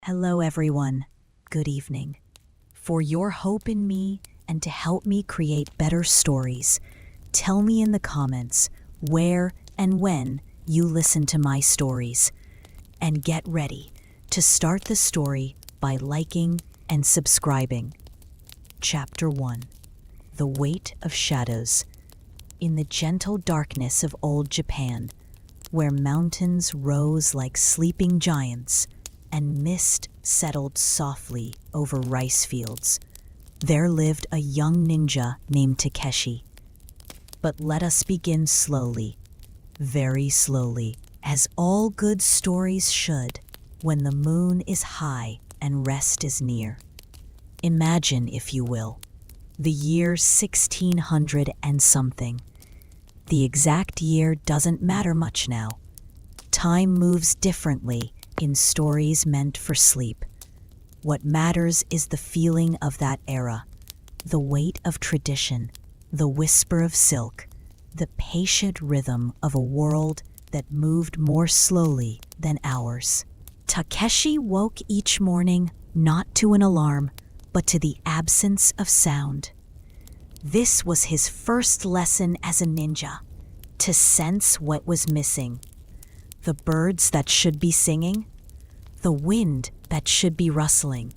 Hello, everyone. Good evening. For your hope in me and to help me create better stories, tell me in the comments where and when you listen to my stories. And get ready to start the story by liking and subscribing. Chapter 1. The Weight of Shadows. In the gentle darkness of old Japan, where mountains rose like sleeping giants and mist settled softly over rice fields, there lived a young ninja named Takeshi. But let us begin slowly, very slowly, as all good stories should, when the moon is high and rest is near. Imagine, if you will, the year 1600 and something. The exact year doesn't matter much now. Time moves differently in stories meant for sleep. What matters is the feeling of that era, the weight of tradition, the whisper of silk, the patient rhythm of a world that moved more slowly than ours. Takeshi woke each morning not to an alarm, but to the absence of sound. This was his first lesson as a ninja, to sense what was missing. The birds that should be singing, the wind that should be rustling.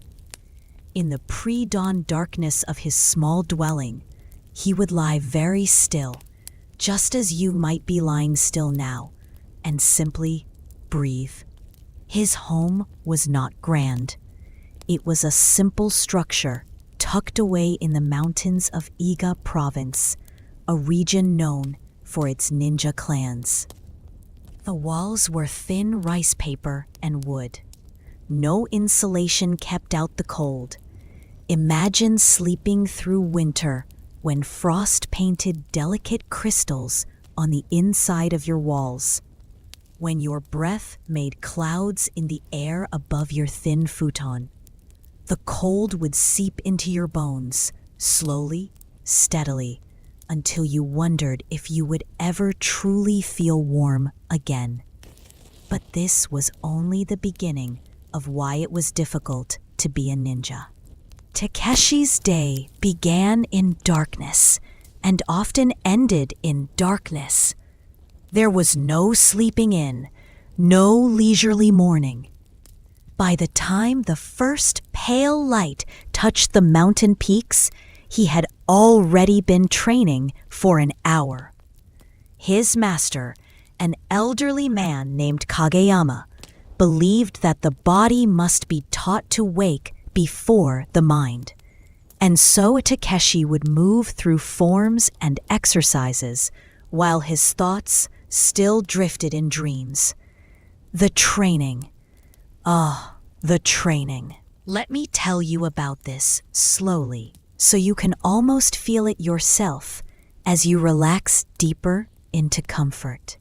In the pre-dawn darkness of his small dwelling, he would lie very still, just as you might be lying still now, and simply breathe. His home was not grand. It was a simple structure tucked away in the mountains of Iga province, a region known for its ninja clans. The walls were thin rice paper and wood. No insulation kept out the cold. Imagine sleeping through winter when frost painted delicate crystals on the inside of your walls, when your breath made clouds in the air above your thin futon. The cold would seep into your bones, slowly, steadily, until you wondered if you would ever truly feel warm again. But this was only the beginning of why it was difficult to be a ninja. Takeshi's day began in darkness and often ended in darkness. There was no sleeping in, no leisurely morning. By the time the first pale light touched the mountain peaks, he had already been training for an hour. His master, an elderly man named Kageyama, believed that the body must be taught to wake before the mind. And so Takeshi would move through forms and exercises while his thoughts still drifted in dreams. The training. The training. Let me tell you about this slowly, so you can almost feel it yourself as you relax deeper into comfort.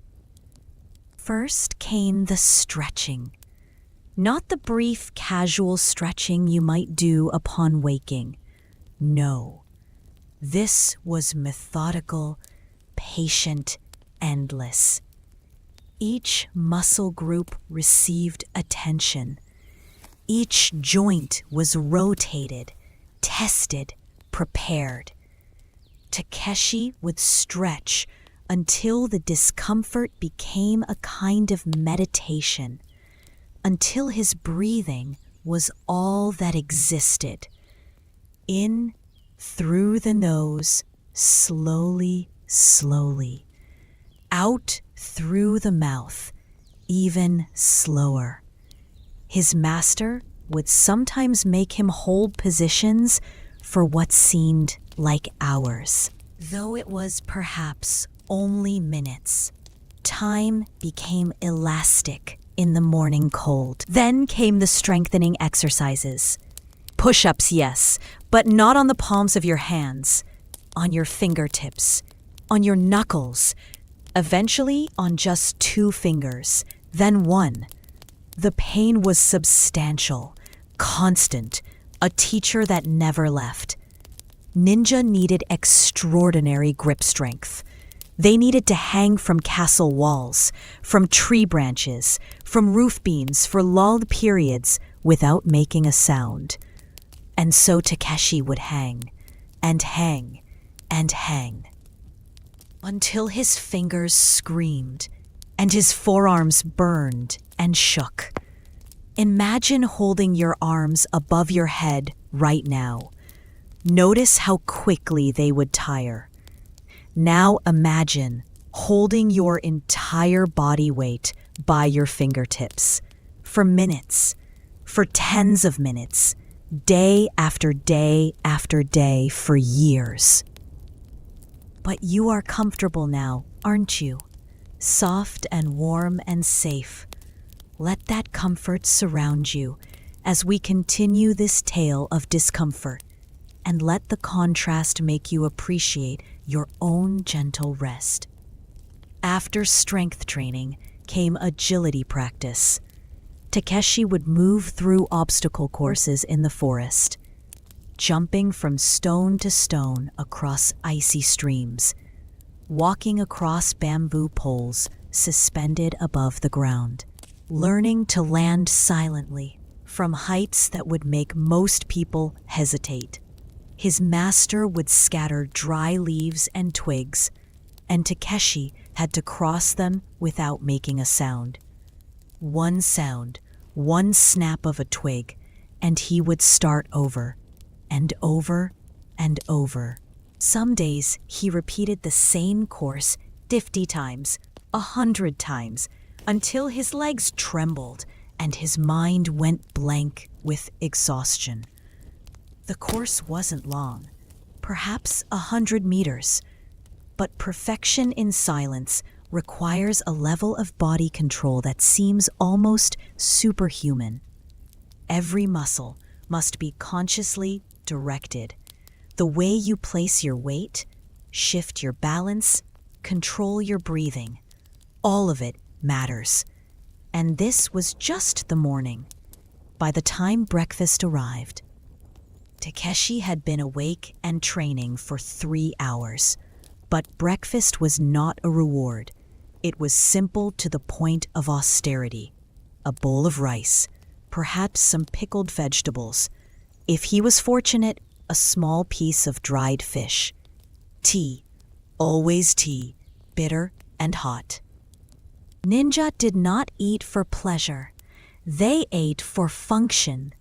First came the stretching. Not the brief, casual stretching you might do upon waking. No. This was methodical, patient, endless. Each muscle group received attention. Each joint was rotated, tested, prepared. Takeshi would stretch until the discomfort became a kind of meditation, until his breathing was all that existed. In, through the nose, slowly, slowly. Out through the mouth, even slower. His master would sometimes make him hold positions for what seemed like hours. Though it was perhaps only minutes, time became elastic in the morning cold. Then came the strengthening exercises. Push-ups, yes, but not on the palms of your hands, on your fingertips, on your knuckles, eventually on just 2 fingers, then 1. The pain was substantial, constant, a teacher that never left. Ninja needed extraordinary grip strength. They needed to hang from castle walls, from tree branches, from roof beams for lulled periods without making a sound. And so Takeshi would hang, and hang, and hang, until his fingers screamed, and his forearms burned and shook. Imagine holding your arms above your head right now. Notice how quickly they would tire. Now imagine holding your entire body weight by your fingertips for minutes, for tens of minutes, day after day after day for years. But you are comfortable now, aren't you? Soft and warm and safe. Let that comfort surround you as we continue this tale of discomfort, and let the contrast make you appreciate your own gentle rest. After strength training came agility practice. Takeshi would move through obstacle courses in the forest, jumping from stone to stone across icy streams, walking across bamboo poles suspended above the ground, learning to land silently from heights that would make most people hesitate. His master would scatter dry leaves and twigs, and Takeshi had to cross them without making a sound. One sound, one snap of a twig, and he would start over, and over, and over. Some days he repeated the same course 50 times, 100 times, until his legs trembled and his mind went blank with exhaustion. The course wasn't long, perhaps 100 meters, but perfection in silence requires a level of body control that seems almost superhuman. Every muscle must be consciously directed. The way you place your weight, shift your balance, control your breathing, all of it matters. And this was just the morning. By the time breakfast arrived, Takeshi had been awake and training for 3 hours. But breakfast was not a reward. It was simple to the point of austerity. A bowl of rice, perhaps some pickled vegetables. If he was fortunate, a small piece of dried fish. Tea, always tea, bitter and hot. Ninja did not eat for pleasure. They ate for function.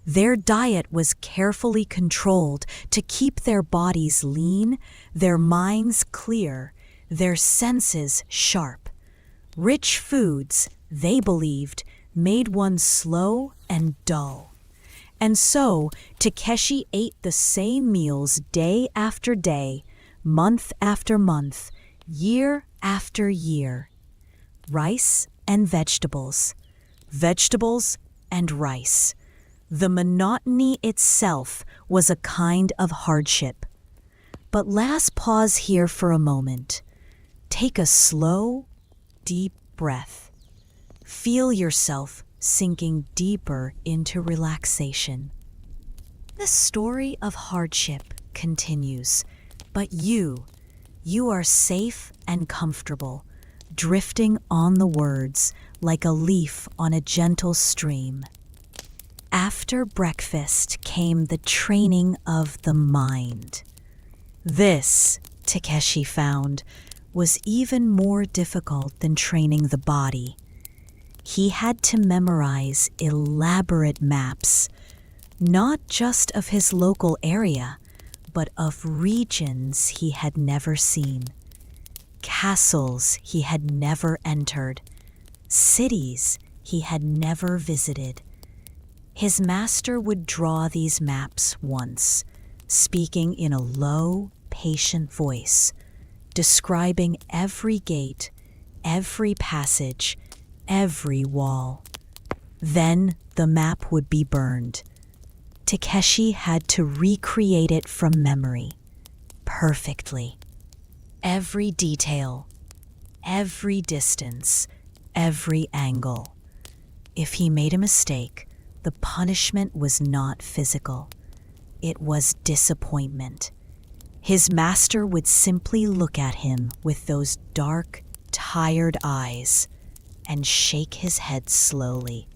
Their diet was carefully controlled to keep their bodies lean, their minds clear, their senses sharp. Rich foods, they believed, made one slow and dull. And so Takeshi ate the same meals day after day, month after month, year after year. Rice and vegetables, vegetables and rice. The monotony itself was a kind of hardship. But let us pause here for a moment. Take a slow, deep breath. Feel yourself sinking deeper into relaxation. The story of hardship continues, but you are safe and comfortable, drifting on the words like a leaf on a gentle stream. After breakfast came the training of the mind. This, Takeshi found, was even more difficult than training the body. He had to memorize elaborate maps, not just of his local area, but of regions he had never seen, castles he had never entered, cities he had never visited. His master would draw these maps once, speaking in a low, patient voice, describing every gate, every passage, every wall. Then the map would be burned. Takeshi had to recreate it from memory, perfectly. Every detail, every distance, every angle. If he made a mistake, the punishment was not physical. It was disappointment. His master would simply look at him with those dark, tired eyes and shake his head slowly.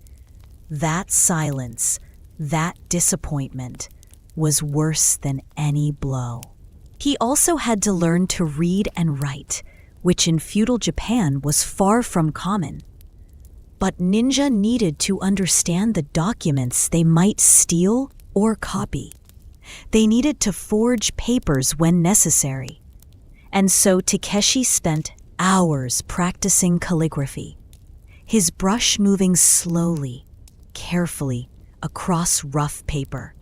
That silence, that disappointment, was worse than any blow. He also had to learn to read and write, which in feudal Japan was far from common. But ninja needed to understand the documents they might steal or copy. They needed to forge papers when necessary. And so Takeshi spent hours practicing calligraphy, his brush moving slowly, carefully across rough paper.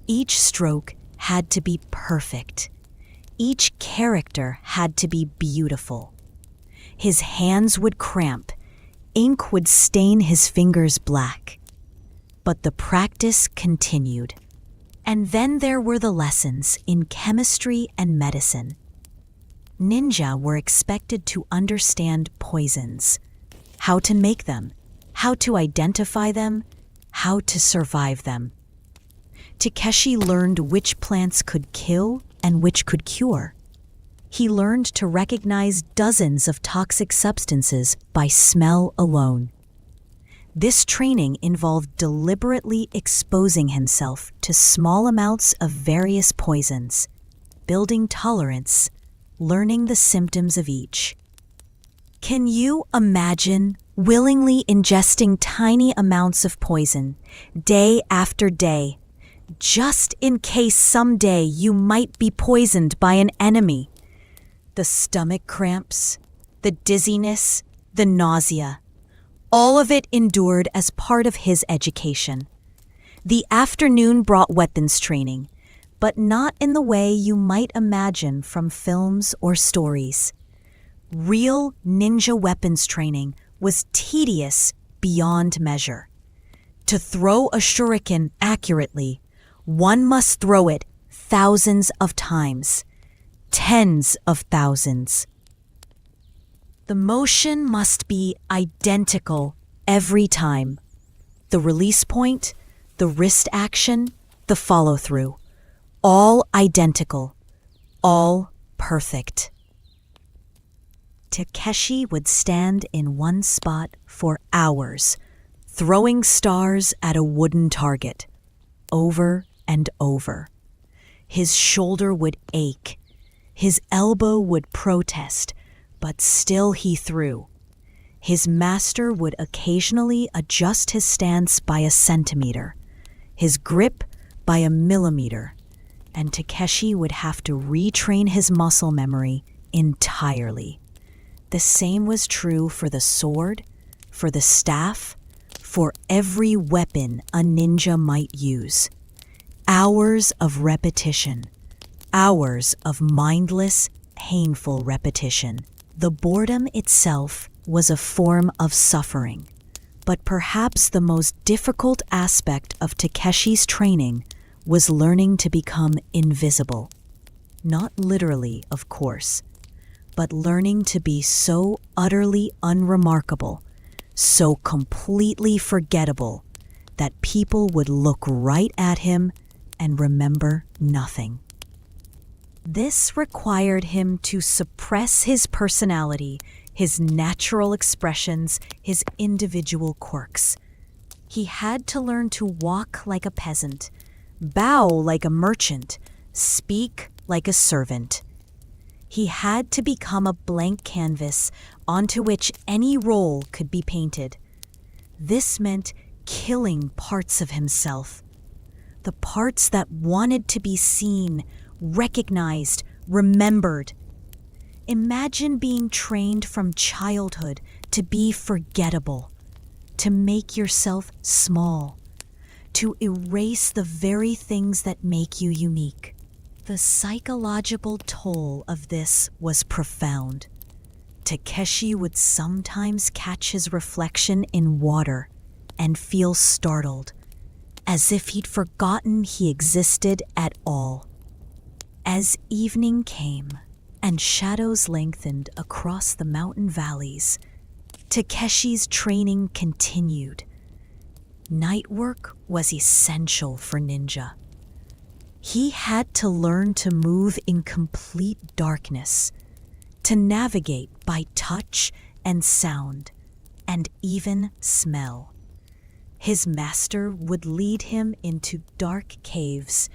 Each stroke had to be perfect. Each character had to be beautiful. His hands would cramp, ink would stain his fingers black. But the practice continued. And then there were the lessons in chemistry and medicine. Ninja were expected to understand poisons, how to make them, how to identify them, how to survive them. Takeshi learned which plants could kill and which could cure. He learned to recognize dozens of toxic substances by smell alone. This training involved deliberately exposing himself to small amounts of various poisons, building tolerance, learning the symptoms of each. Can you imagine willingly ingesting tiny amounts of poison, day after day, just in case someday you might be poisoned by an enemy? The stomach cramps, the dizziness, the nausea, all of it endured as part of his education. The afternoon brought weapons training, but not in the way you might imagine from films or stories. Real ninja weapons training was tedious beyond measure. To throw a shuriken accurately, one must throw it thousands of times, tens of thousands. The motion must be identical every time. The release point, the wrist action, the follow-through, all identical, all perfect. Takeshi would stand in one spot for hours, throwing stars at a wooden target, over and over. His shoulder would ache, his elbow would protest, but still he threw. His master would occasionally adjust his stance by a centimeter, his grip by a millimeter, and Takeshi would have to retrain his muscle memory entirely. The same was true for the sword, for the staff, for every weapon a ninja might use. Hours of repetition, hours of mindless, painful repetition. The boredom itself was a form of suffering, but perhaps the most difficult aspect of Takeshi's training was learning to become invisible. Not literally, of course, but learning to be so utterly unremarkable, so completely forgettable, that people would look right at him and remember nothing. This required him to suppress his personality, his natural expressions, his individual quirks. He had to learn to walk like a peasant, bow like a merchant, speak like a servant. He had to become a blank canvas onto which any role could be painted. This meant killing parts of himself, the parts that wanted to be seen, recognized, remembered. Imagine being trained from childhood to be forgettable, to make yourself small, to erase the very things that make you unique. The psychological toll of this was profound. Takeshi would sometimes catch his reflection in water and feel startled, as if he'd forgotten he existed at all. As evening came and shadows lengthened across the mountain valleys, Takeshi's training continued. Night work was essential for ninja. He had to learn to move in complete darkness, to navigate by touch and sound, and even smell. His master would lead him into dark caves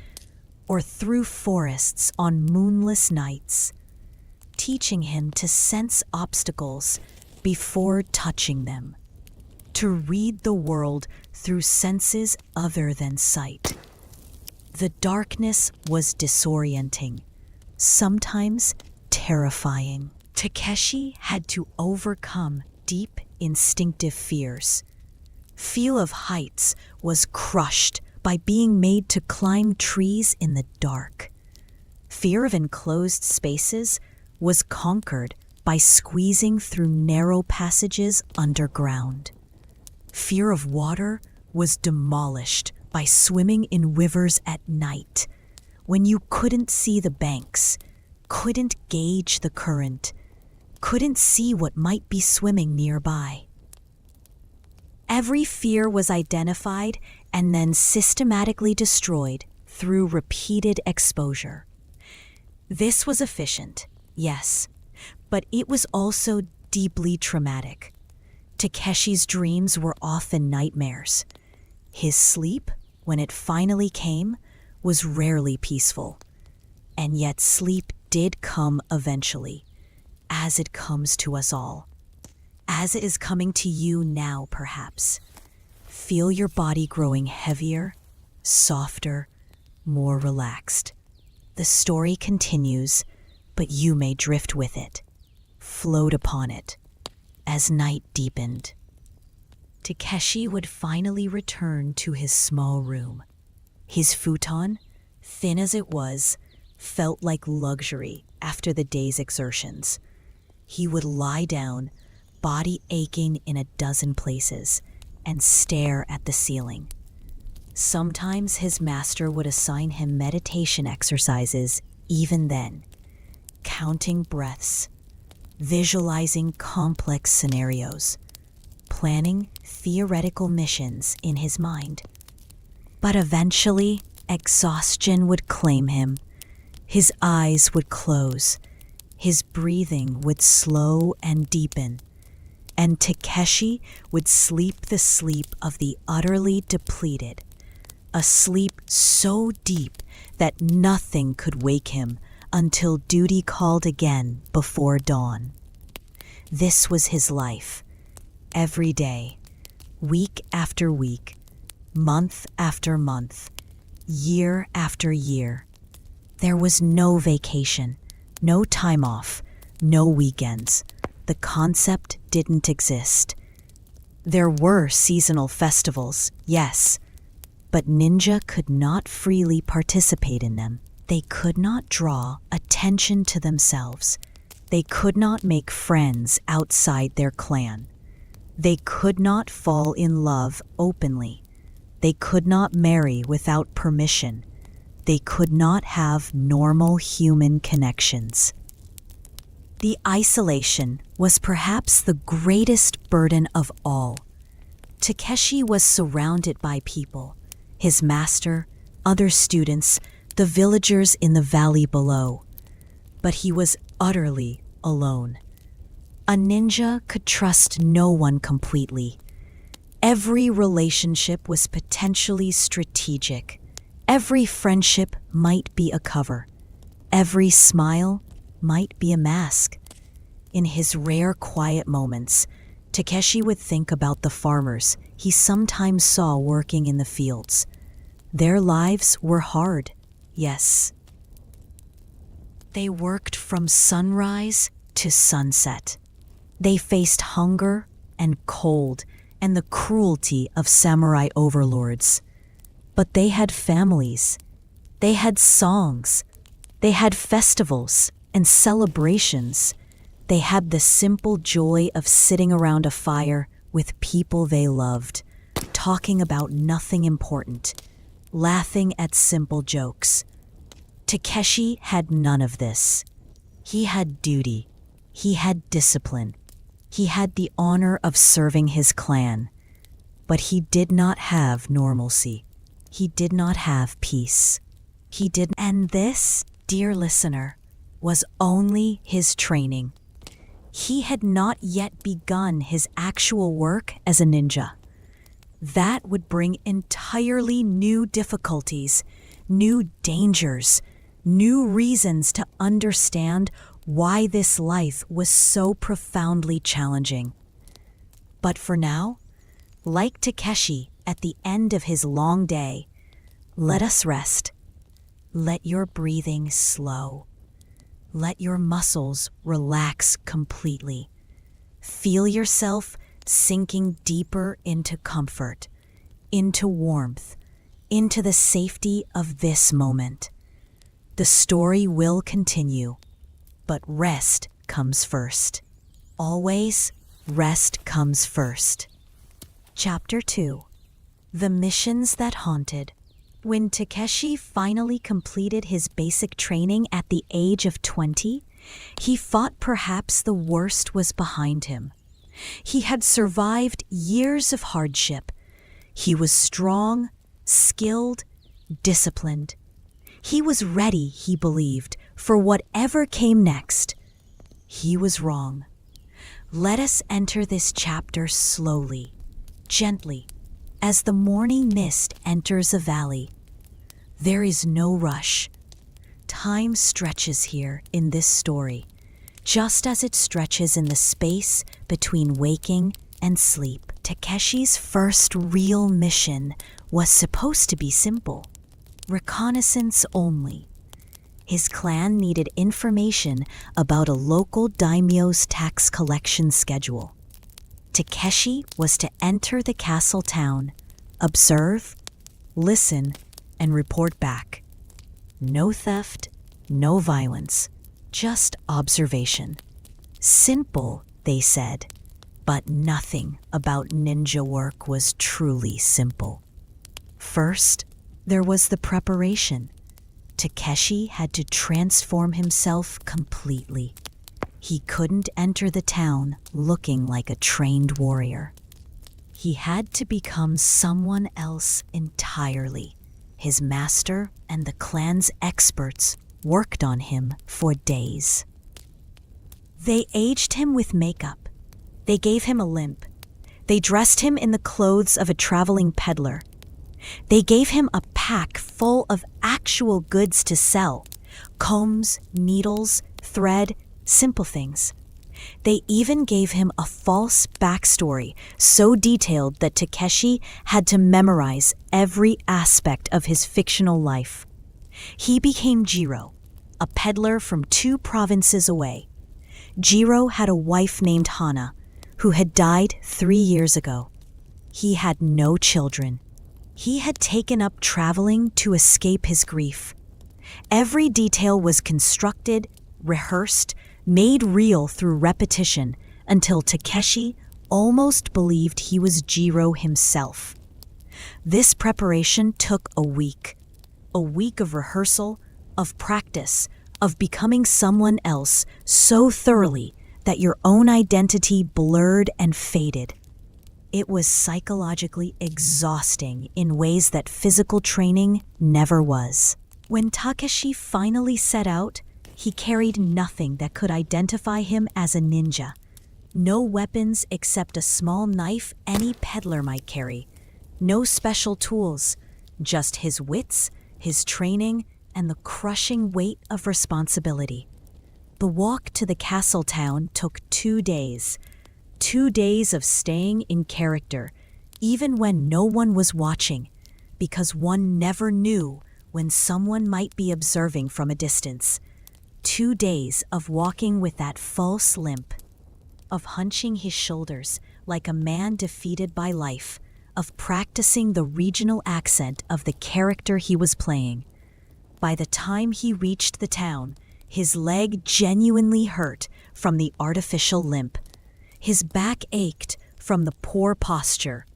or through forests on moonless nights, teaching him to sense obstacles before touching them, to read the world through senses other than sight. The darkness was disorienting, sometimes terrifying. Takeshi had to overcome deep instinctive fears. Fear of heights was crushed by being made to climb trees in the dark. Fear of enclosed spaces was conquered by squeezing through narrow passages underground. Fear of water was demolished by swimming in rivers at night, when you couldn't see the banks, couldn't gauge the current, couldn't see what might be swimming nearby. Every fear was identified and then systematically destroyed through repeated exposure. This was efficient, yes, but it was also deeply traumatic. Takeshi's dreams were often nightmares. His sleep, when it finally came, was rarely peaceful. And yet sleep did come eventually, as it comes to us all. As it is coming to you now, perhaps. Feel your body growing heavier, softer, more relaxed. The story continues, but you may drift with it, float upon it, as night deepened. Takeshi would finally return to his small room. His futon, thin as it was, felt like luxury after the day's exertions. He would lie down, body aching in a dozen places, and stare at the ceiling. Sometimes his master would assign him meditation exercises even then, counting breaths, visualizing complex scenarios, planning theoretical missions in his mind. But eventually, exhaustion would claim him. His eyes would close, his breathing would slow and deepen, and Takeshi would sleep the sleep of the utterly depleted, a sleep so deep that nothing could wake him until duty called again before dawn. This was his life, every day, week after week, month after month, year after year. There was no vacation, no time off, no weekends. The concept didn't exist. There were seasonal festivals, yes, but ninja could not freely participate in them. They could not draw attention to themselves. They could not make friends outside their clan. They could not fall in love openly. They could not marry without permission. They could not have normal human connections. The isolation was perhaps the greatest burden of all. Takeshi was surrounded by people, his master, other students, the villagers in the valley below. But he was utterly alone. A ninja could trust no one completely. Every relationship was potentially strategic. Every friendship might be a cover. Every smile might be a mask. In his rare quiet moments, Takeshi would think about the farmers he sometimes saw working in the fields. Their lives were hard, yes. They worked from sunrise to sunset. They faced hunger and cold and the cruelty of samurai overlords. But they had families. They had songs. They had festivals and celebrations. They had the simple joy of sitting around a fire with people they loved, talking about nothing important, laughing at simple jokes. Takeshi had none of this. He had duty. He had discipline. He had the honor of serving his clan. But he did not have normalcy. He did not have peace. He did, and this, dear listener, was only his training. He had not yet begun his actual work as a ninja. That would bring entirely new difficulties, new dangers, new reasons to understand why this life was so profoundly challenging. But for now, like Takeshi at the end of his long day, let us rest. Let your breathing slow. Let your muscles relax completely. Feel yourself sinking deeper into comfort, into warmth, into the safety of this moment. The story will continue, but rest comes first. Always, rest comes first. Chapter 2. The Missions That Haunted. When Takeshi finally completed his basic training at the age of 20, he thought perhaps the worst was behind him. He had survived years of hardship. He was strong, skilled, disciplined. He was ready, he believed, for whatever came next. He was wrong. Let us enter this chapter slowly, gently, as the morning mist enters a valley. There is no rush. Time stretches here in this story, just as it stretches in the space between waking and sleep. Takeshi's first real mission was supposed to be simple: reconnaissance only. His clan needed information about a local daimyo's tax collection schedule. Takeshi was to enter the castle town, observe, listen, and report back. No theft, no violence, just observation. Simple, they said, but nothing about ninja work was truly simple. First, there was the preparation. Takeshi had to transform himself completely. He couldn't enter the town looking like a trained warrior. He had to become someone else entirely. His master and the clan's experts worked on him for days. They aged him with makeup. They gave him a limp. They dressed him in the clothes of a traveling peddler. They gave him a pack full of actual goods to sell: combs, needles, thread, simple things. They even gave him a false backstory so detailed that Takeshi had to memorize every aspect of his fictional life. He became Jiro, a peddler from 2 provinces away. Jiro had a wife named Hana, who had died 3 years ago. He had no children. He had taken up traveling to escape his grief. Every detail was constructed, rehearsed, made real through repetition until Takeshi almost believed he was Jiro himself. This preparation took a week of rehearsal, of practice, of becoming someone else so thoroughly that your own identity blurred and faded. It was psychologically exhausting in ways that physical training never was. When Takeshi finally set out, he carried nothing that could identify him as a ninja. No weapons except a small knife any peddler might carry. No special tools, just his wits, his training, and the crushing weight of responsibility. The walk to the castle town took 2 days. 2 days of staying in character, even when no one was watching, because one never knew when someone might be observing from a distance. 2 days of walking with that false limp, of hunching his shoulders like a man defeated by life, of practicing the regional accent of the character he was playing. By the time he reached the town, his leg genuinely hurt from the artificial limp. His back ached from the poor posture,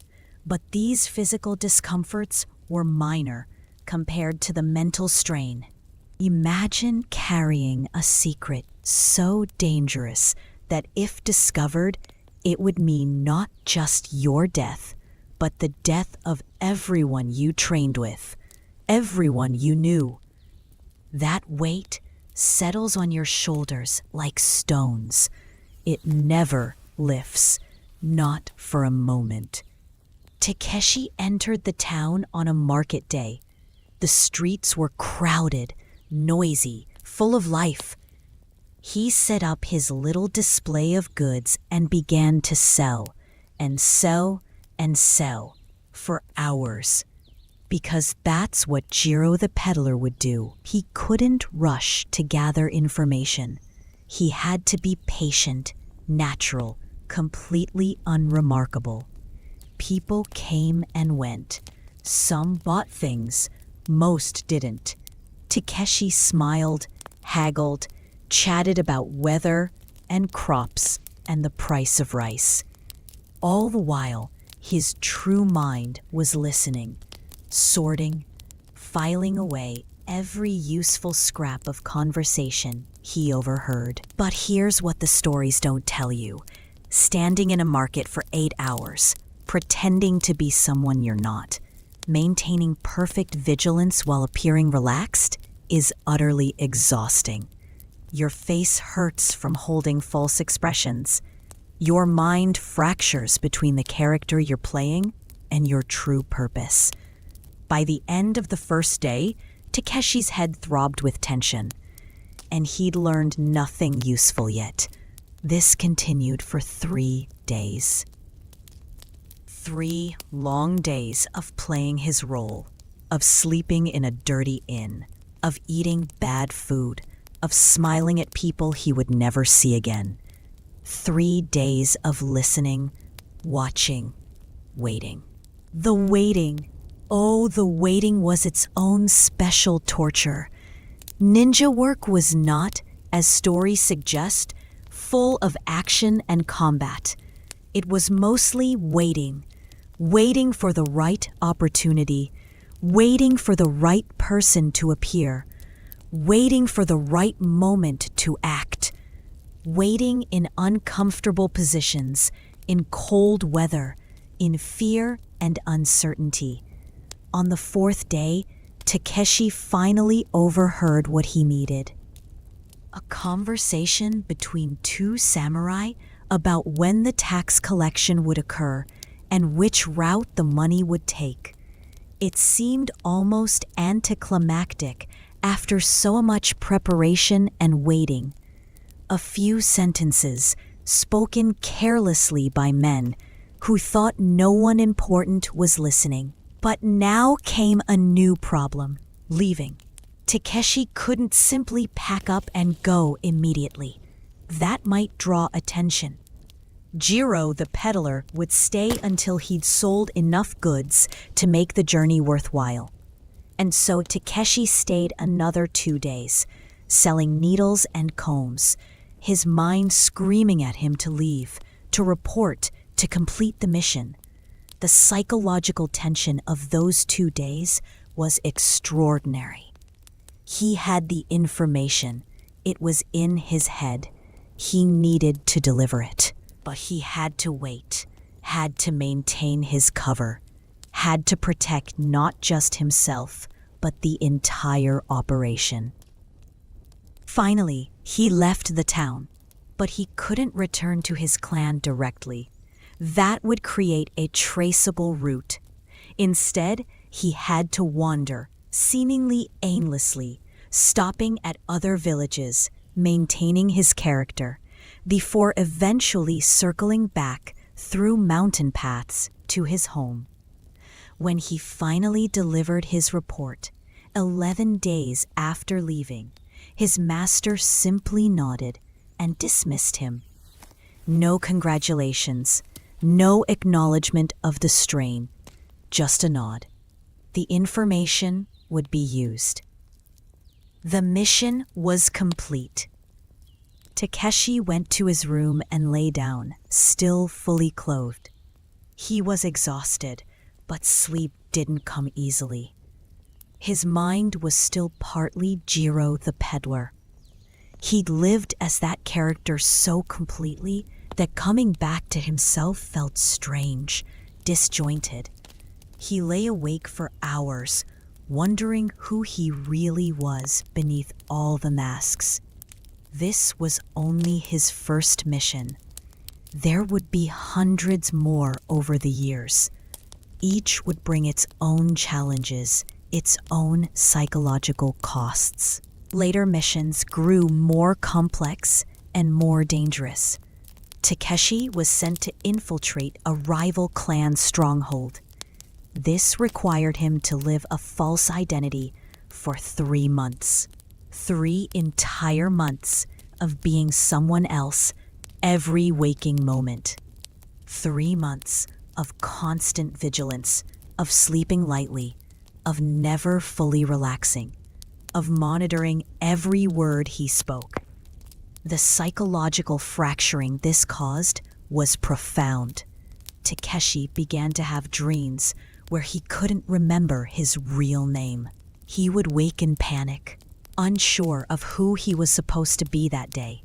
but these physical discomforts were minor compared to the mental strain. Imagine carrying a secret so dangerous that if discovered, it would mean not just your death, but the death of everyone you trained with, everyone you knew. That weight settles on your shoulders like stones. It never lifts, not for a moment. Takeshi entered the town on a market day. The streets were crowded, noisy, full of life. He set up his little display of goods and began to sell, and sell, and sell, for hours. Because that's what Jiro the peddler would do. He couldn't rush to gather information. He had to be patient, natural, completely unremarkable. People came and went. Some bought things, most didn't. Takeshi smiled, haggled, chatted about weather and crops and the price of rice. All the while, his true mind was listening, sorting, filing away every useful scrap of conversation he overheard. But here's what the stories don't tell you. Standing in a market for 8 hours, pretending to be someone you're not, maintaining perfect vigilance while appearing relaxed, is utterly exhausting. Your face hurts from holding false expressions. Your mind fractures between the character you're playing and your true purpose. By the end of the first day, Takeshi's head throbbed with tension, and he'd learned nothing useful yet. This continued for 3 days. 3 long days of playing his role, of sleeping in a dirty inn, of eating bad food, of smiling at people he would never see again. 3 days of listening, watching, waiting. The waiting. Oh, the waiting was its own special torture. Ninja work was not, as stories suggest, full of action and combat. It was mostly waiting. Waiting for the right opportunity. Waiting for the right person to appear. Waiting for the right moment to act. Waiting in uncomfortable positions, in cold weather, in fear and uncertainty. On the 4th day, Takeshi finally overheard what he needed. A conversation between 2 samurai about when the tax collection would occur and which route the money would take. It seemed almost anticlimactic after so much preparation and waiting. A few sentences, spoken carelessly by men who thought no one important was listening. But now came a new problem: leaving. Takeshi couldn't simply pack up and go immediately. That might draw attention. Jiro the peddler would stay until he'd sold enough goods to make the journey worthwhile. And so Takeshi stayed another 2 days, selling needles and combs, his mind screaming at him to leave, to report, to complete the mission. The psychological tension of those 2 days was extraordinary. He had the information. It was in his head. He needed to deliver it. But he had to wait, had to maintain his cover, had to protect not just himself, but the entire operation. Finally, he left the town, but he couldn't return to his clan directly. That would create a traceable route. Instead, he had to wander, seemingly aimlessly, stopping at other villages, maintaining his character, before eventually circling back through mountain paths to his home. When he finally delivered his report, 11 days after leaving, his master simply nodded and dismissed him. No congratulations, no acknowledgement of the strain, just a nod. The information would be used. The mission was complete. Takeshi went to his room and lay down, still fully clothed. He was exhausted, but sleep didn't come easily. His mind was still partly Jiro the peddler. He'd lived as that character so completely that coming back to himself felt strange, disjointed. He lay awake for hours, wondering who he really was beneath all the masks. This was only his first mission. There would be hundreds more over the years. each would bring its own challenges, its own psychological costs. Later missions grew more complex and more dangerous. Takeshi was sent to infiltrate a rival clan stronghold. This required him to live a false identity for 3 months. 3 entire months of being someone else every waking moment. 3 months of constant vigilance, of sleeping lightly, of never fully relaxing, of monitoring every word he spoke. The psychological fracturing this caused was profound. Takeshi began to have dreams where he couldn't remember his real name. He would wake in panic, unsure of who he was supposed to be that day.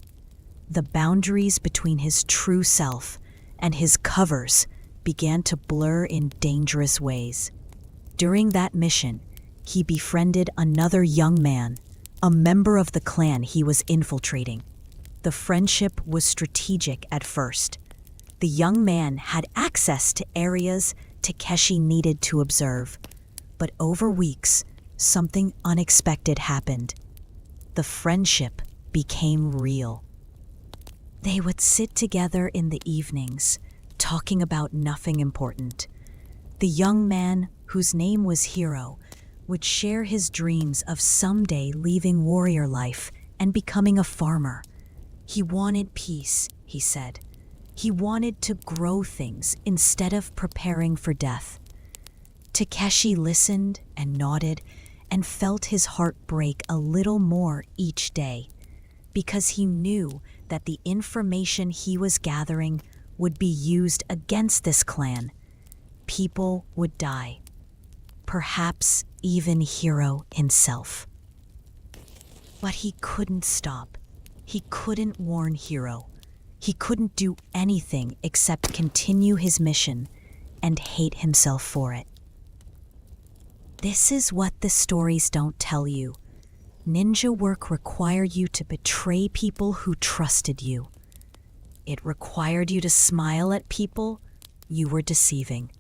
The boundaries between his true self and his covers began to blur in dangerous ways. During that mission, he befriended another young man, a member of the clan he was infiltrating. The friendship was strategic at first. The young man had access to areas Takeshi needed to observe, but over weeks, something unexpected happened. The friendship became real. They would sit together in the evenings, talking about nothing important. The young man, whose name was Hiro, would share his dreams of someday leaving warrior life and becoming a farmer. He wanted peace, he said. He wanted to grow things instead of preparing for death. Takeshi listened and nodded and felt his heart break a little more each day, because he knew that the information he was gathering would be used against this clan. People would die, perhaps even Hiro himself. But he couldn't stop. He couldn't warn Hiro. He couldn't do anything except continue his mission and hate himself for it. This is what the stories don't tell you. Ninja work required you to betray people who trusted you. It required you to smile at people you were deceiving.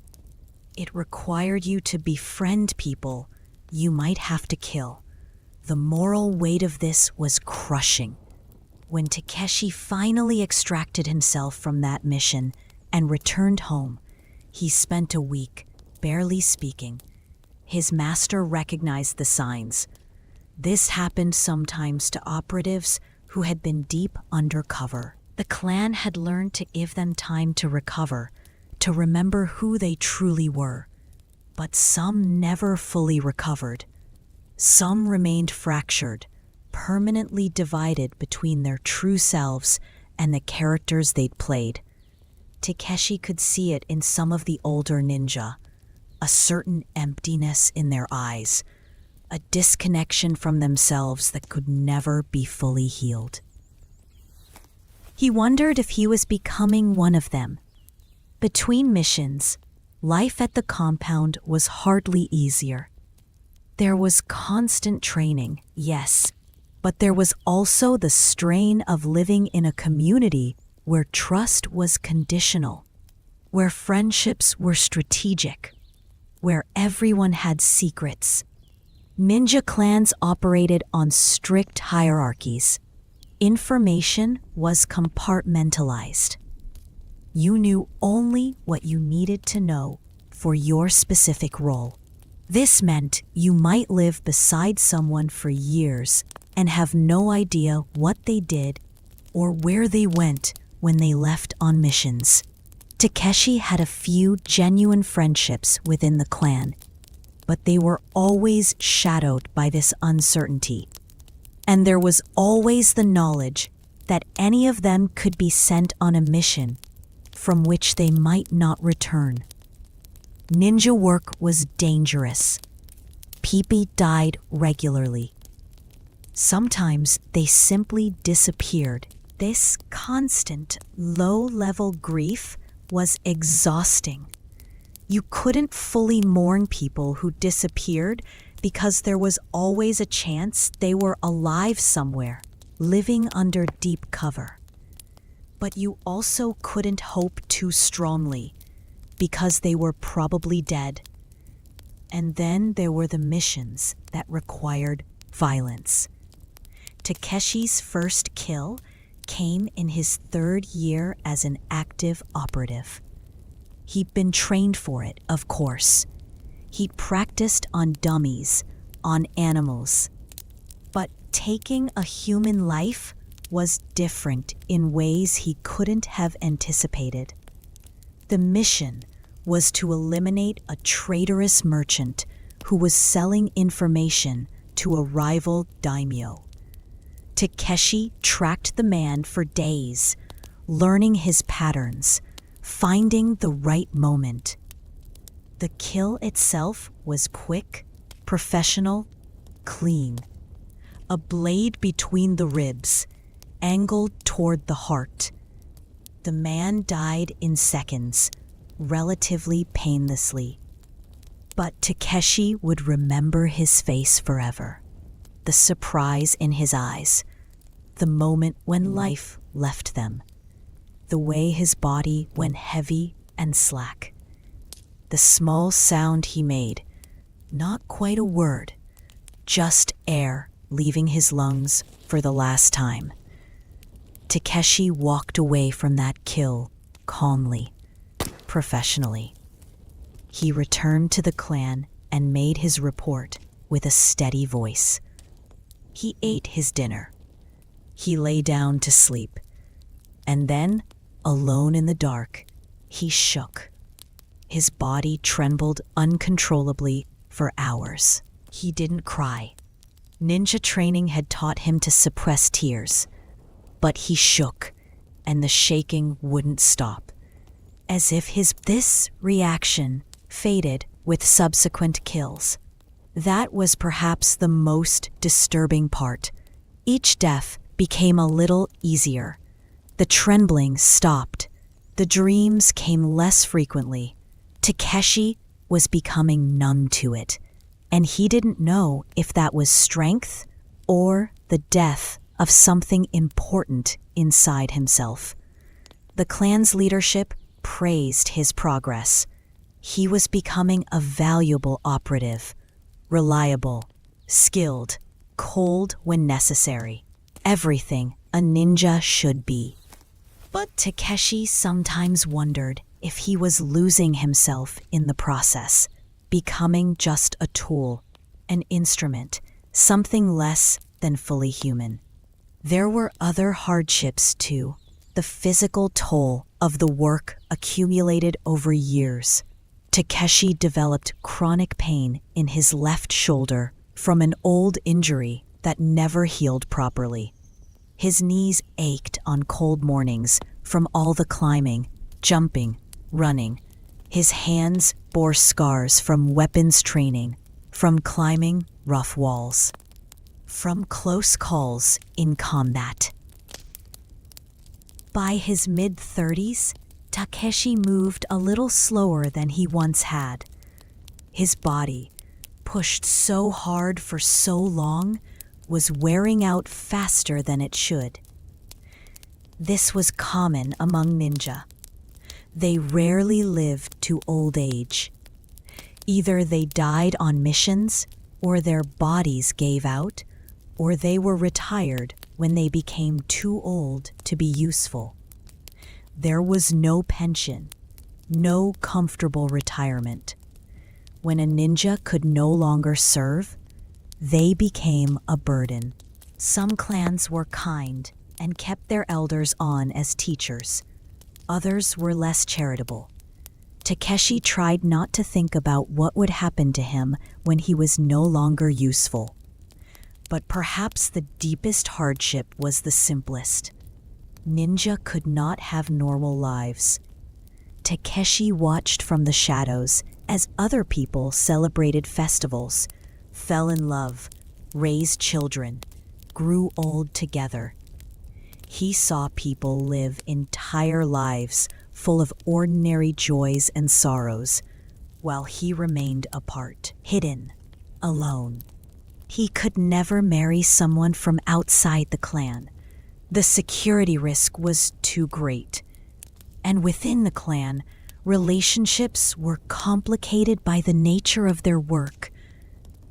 It required you to befriend people you might have to kill. The moral weight of this was crushing. When Takeshi finally extracted himself from that mission and returned home, he spent a week barely speaking. His master recognized the signs. This happened sometimes to operatives who had been deep undercover. The clan had learned to give them time to recover, to remember who they truly were. But some never fully recovered. Some remained fractured, permanently divided between their true selves and the characters they'd played. Takeshi could see it in some of the older ninja, a certain emptiness in their eyes, a disconnection from themselves that could never be fully healed. He wondered if he was becoming one of them. Between missions, life at the compound was hardly easier. There was constant training, yes, but there was also the strain of living in a community where trust was conditional, where friendships were strategic, where everyone had secrets. Ninja clans operated on strict hierarchies. Information was compartmentalized. You knew only what you needed to know for your specific role. This meant you might live beside someone for years and have no idea what they did or where they went when they left on missions. Takeshi had a few genuine friendships within the clan, but they were always shadowed by this uncertainty. And there was always the knowledge that any of them could be sent on a mission from which they might not return. Ninja work was dangerous. People died regularly. Sometimes they simply disappeared. This constant, low-level grief was exhausting. You couldn't fully mourn people who disappeared because there was always a chance they were alive somewhere, living under deep cover. But you also couldn't hope too strongly. because they were probably dead. And then there were the missions that required violence. Takeshi's first kill came in his 3rd year as an active operative. He'd been trained for it, of course. He'd practiced on dummies, on animals. But taking a human life was different in ways he couldn't have anticipated. The mission was to eliminate a traitorous merchant who was selling information to a rival daimyo. Takeshi tracked the man for days, learning his patterns, finding the right moment. The kill itself was quick, professional, clean. A blade between the ribs, angled toward the heart. The man died in seconds, relatively painlessly. But Takeshi would remember his face forever. The surprise in his eyes, the moment when life left them, the way his body went heavy and slack. The small sound he made, not quite a word, just air leaving his lungs for the last time. Takeshi walked away from that kill calmly, professionally. He returned to the clan and made his report with a steady voice. He ate his dinner. He lay down to sleep. And then, alone in the dark, he shook. His body trembled uncontrollably for hours. He didn't cry. Ninja training had taught him to suppress tears. But he shook, and the shaking wouldn't stop, as if this reaction faded with subsequent kills. That was perhaps the most disturbing part. Each death became a little easier. The trembling stopped. The dreams came less frequently. Takeshi was becoming numb to it, and he didn't know if that was strength or the death of something important inside himself. The clan's leadership praised his progress. He was becoming a valuable operative, reliable, skilled, cold when necessary. Everything a ninja should be. But Takeshi sometimes wondered if he was losing himself in the process, becoming just a tool, an instrument, something less than fully human. There were other hardships too, the physical toll of the work accumulated over years. Takeshi developed chronic pain in his left shoulder from an old injury that never healed properly. His knees ached on cold mornings from all the climbing, jumping, running. His hands bore scars from weapons training, from climbing rough walls, from close calls in combat. By his mid-30s, Takeshi moved a little slower than he once had. His body, pushed so hard for so long, was wearing out faster than it should. This was common among ninja. They rarely lived to old age. Either they died on missions, or their bodies gave out, or they were retired when they became too old to be useful. There was no pension, no comfortable retirement. When a ninja could no longer serve, they became a burden. Some clans were kind and kept their elders on as teachers. Others were less charitable. Takeshi tried not to think about what would happen to him when he was no longer useful. But perhaps the deepest hardship was the simplest. Ninja could not have normal lives. Takeshi watched from the shadows as other people celebrated festivals, fell in love, raised children, grew old together. He saw people live entire lives full of ordinary joys and sorrows, while he remained apart, hidden, alone. He could never marry someone from outside the clan. The security risk was too great. And within the clan, Relationships were complicated by the nature of their work.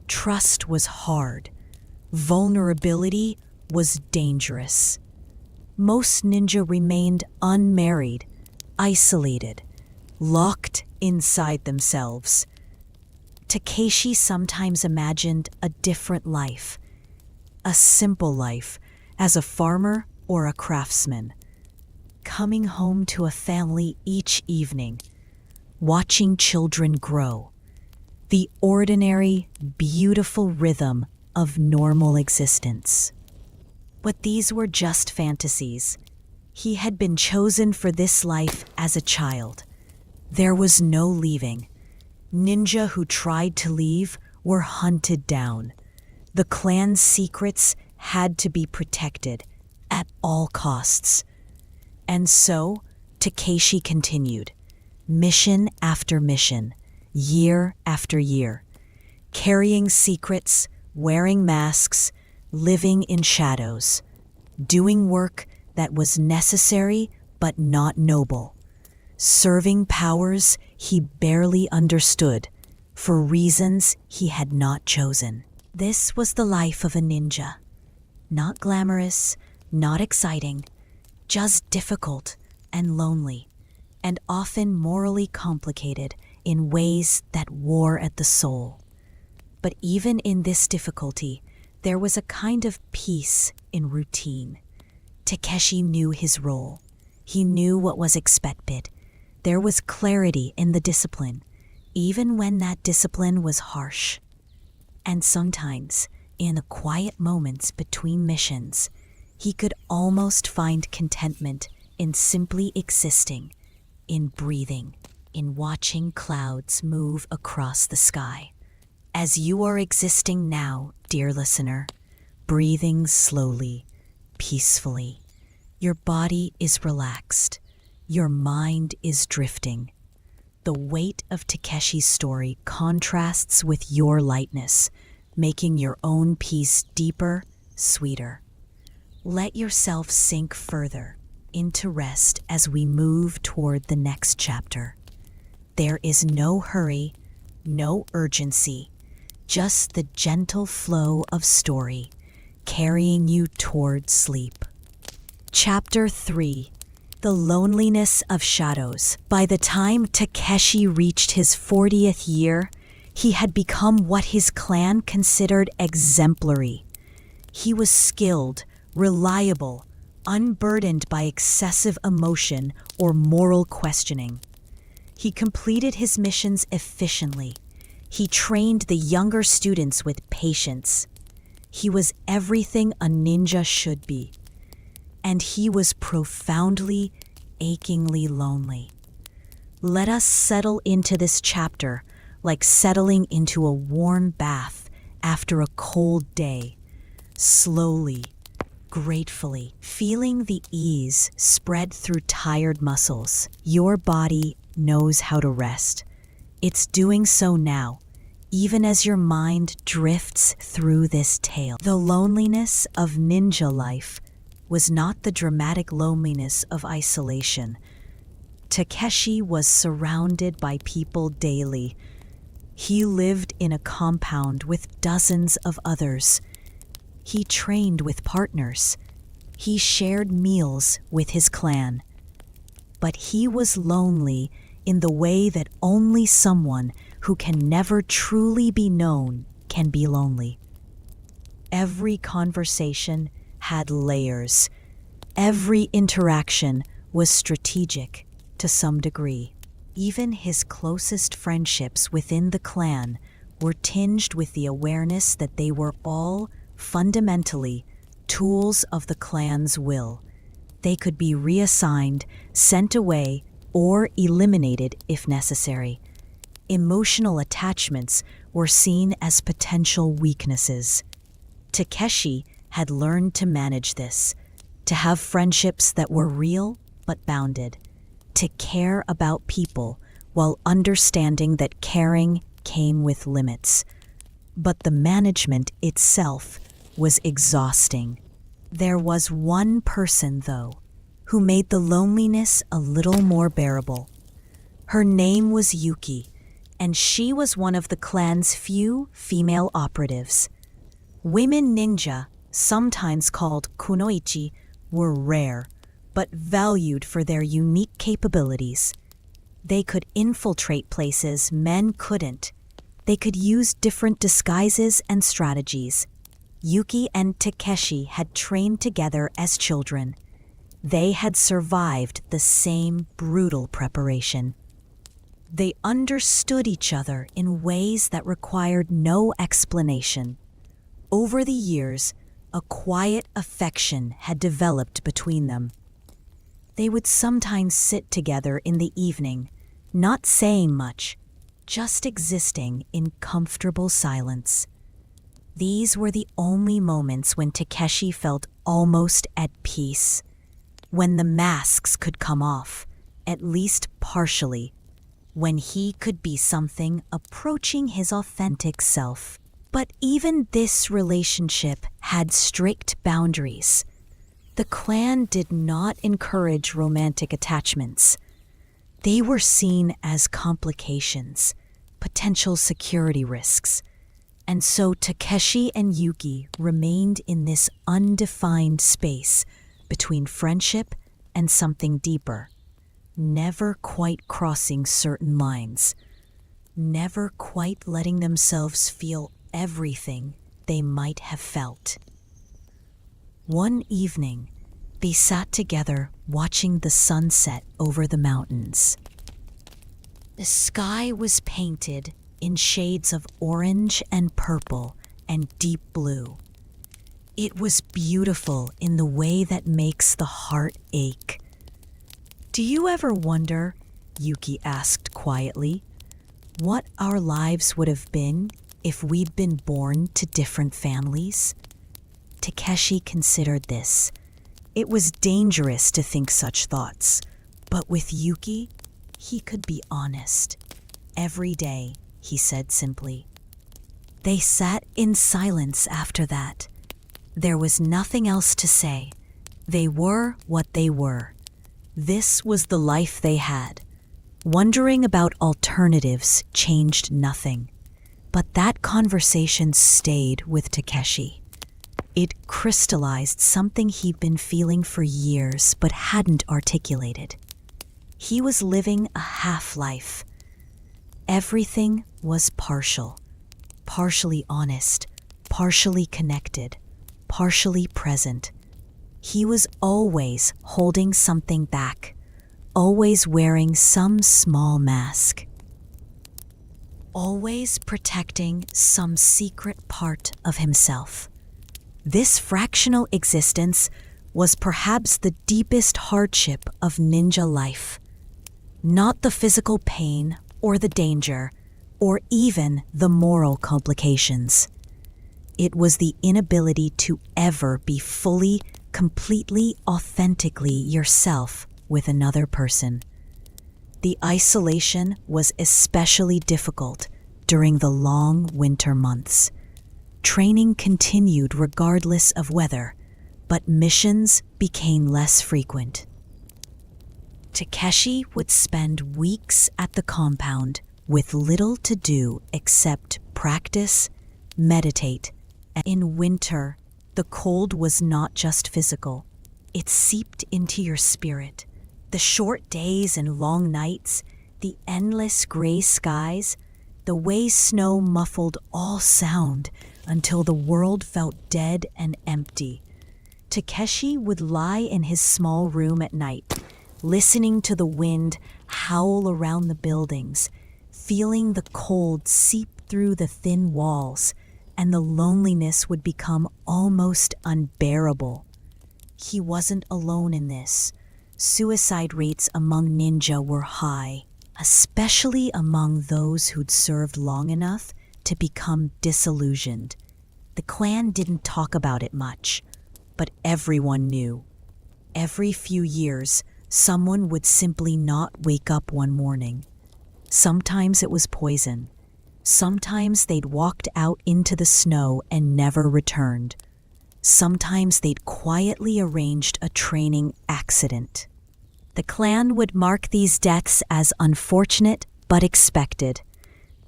Trust was hard. Vulnerability was dangerous. Most ninja remained unmarried, isolated, locked inside themselves. Takeshi sometimes imagined a different life, a simple life as a farmer or a craftsman, coming home to a family each evening, watching children grow, the ordinary, beautiful rhythm of normal existence. But these were just fantasies. He had been chosen for this life as a child. There was no leaving. Ninja who tried to leave were hunted down. The clan's secrets had to be protected at all costs. And so, Takeshi continued, mission after mission, year after year, carrying secrets, wearing masks, living in shadows, doing work that was necessary but not noble, serving powers he barely understood for reasons he had not chosen. This was the life of a ninja. Not glamorous, not exciting, just difficult and lonely, and often morally complicated in ways that wore at the soul. But even in this difficulty, there was a kind of peace in routine. Takeshi knew his role. He knew what was expected. There was clarity in the discipline, even when that discipline was harsh. And sometimes, in the quiet moments between missions, he could almost find contentment in simply existing, in breathing, in watching clouds move across the sky. As you are existing now, dear listener, breathing slowly, peacefully, your body is relaxed, your mind is drifting. The weight of Takeshi's story contrasts with your lightness, making your own peace deeper, sweeter. Let yourself sink further into rest as we move toward the next chapter. There is no hurry, no urgency, just the gentle flow of story carrying you toward sleep. Chapter 3. The Loneliness of Shadows. By the time Takeshi reached his 40th year, he had become what his clan considered exemplary. He was skilled, reliable, unburdened by excessive emotion or moral questioning. He completed his missions efficiently. He trained the younger students with patience. He was everything a ninja should be. And he was profoundly, achingly lonely. Let us settle into this chapter like settling into a warm bath after a cold day, slowly, gratefully, feeling the ease spread through tired muscles. Your body knows how to rest. It's doing so now, even as your mind drifts through this tale. The loneliness of ninja life was not the dramatic loneliness of isolation. Takeshi was surrounded by people daily. He lived in a compound with dozens of others. He trained with partners. He shared meals with his clan. But he was lonely in the way that only someone who can never truly be known can be lonely. Every conversation had layers. Every interaction was strategic to some degree. Even his closest friendships within the clan were tinged with the awareness that they were all fundamentally tools of the clan's will. They could be reassigned, sent away, or eliminated if necessary. Emotional attachments were seen as potential weaknesses. Takeshi had learned to manage this, to have friendships that were real but bounded, to care about people while understanding that caring came with limits. But the management itself was exhausting. There was one person, though, who made the loneliness a little more bearable. Her name was Yuki, and she was one of the clan's few female operatives. Women ninja, sometimes called kunoichi, were rare, but valued for their unique capabilities. They could infiltrate places men couldn't. They could use different disguises and strategies. Yuki and Takeshi had trained together as children. They had survived the same brutal preparation. They understood each other in ways that required no explanation. Over the years, a quiet affection had developed between them. They would sometimes sit together in the evening, not saying much, just existing in comfortable silence. These were the only moments when Takeshi felt almost at peace, when the masks could come off, at least partially, when he could be something approaching his authentic self. But even this relationship had strict boundaries. The clan did not encourage romantic attachments. They were seen as complications, potential security risks. And so Takeshi and Yuki remained in this undefined space between friendship and something deeper, never quite crossing certain lines, never quite letting themselves feel everything they might have felt. One evening, they sat together watching the sunset over the mountains. The sky was painted in shades of orange and purple and deep blue. It was beautiful in the way that makes the heart ache. "Do you ever wonder," Yuki asked quietly, "what our lives would have been if we'd been born to different families?" Takeshi considered this. It was dangerous to think such thoughts, but with Yuki, he could be honest. "Every day," he said simply. They sat in silence after that. There was nothing else to say. They were what they were. This was the life they had. Wondering about alternatives changed nothing. But that conversation stayed with Takeshi. It crystallized something he'd been feeling for years but hadn't articulated. He was living a half-life. Everything was partial, partially honest, partially connected, partially present. He was always holding something back, always wearing some small mask, always protecting some secret part of himself. This fractional existence was perhaps the deepest hardship of ninja life. Not the physical pain or the danger, or even the moral complications. It was the inability to ever be fully, completely, authentically yourself with another person. The isolation was especially difficult during the long winter months. Training continued regardless of weather, but missions became less frequent. Takeshi would spend weeks at the compound with little to do except practice, meditate. In winter, the cold was not just physical. It seeped into your spirit. The short days and long nights, the endless gray skies, the way snow muffled all sound until the world felt dead and empty. Takeshi would lie in his small room at night, listening to the wind howl around the buildings, feeling the cold seep through the thin walls, and the loneliness would become almost unbearable. He wasn't alone in this. Suicide rates among ninja were high, especially among those who'd served long enough to become disillusioned. The clan didn't talk about it much, but everyone knew. Every few years, someone would simply not wake up one morning. Sometimes it was poison. Sometimes they'd walked out into the snow and never returned. Sometimes they'd quietly arranged a training accident. The clan would mark these deaths as unfortunate but expected.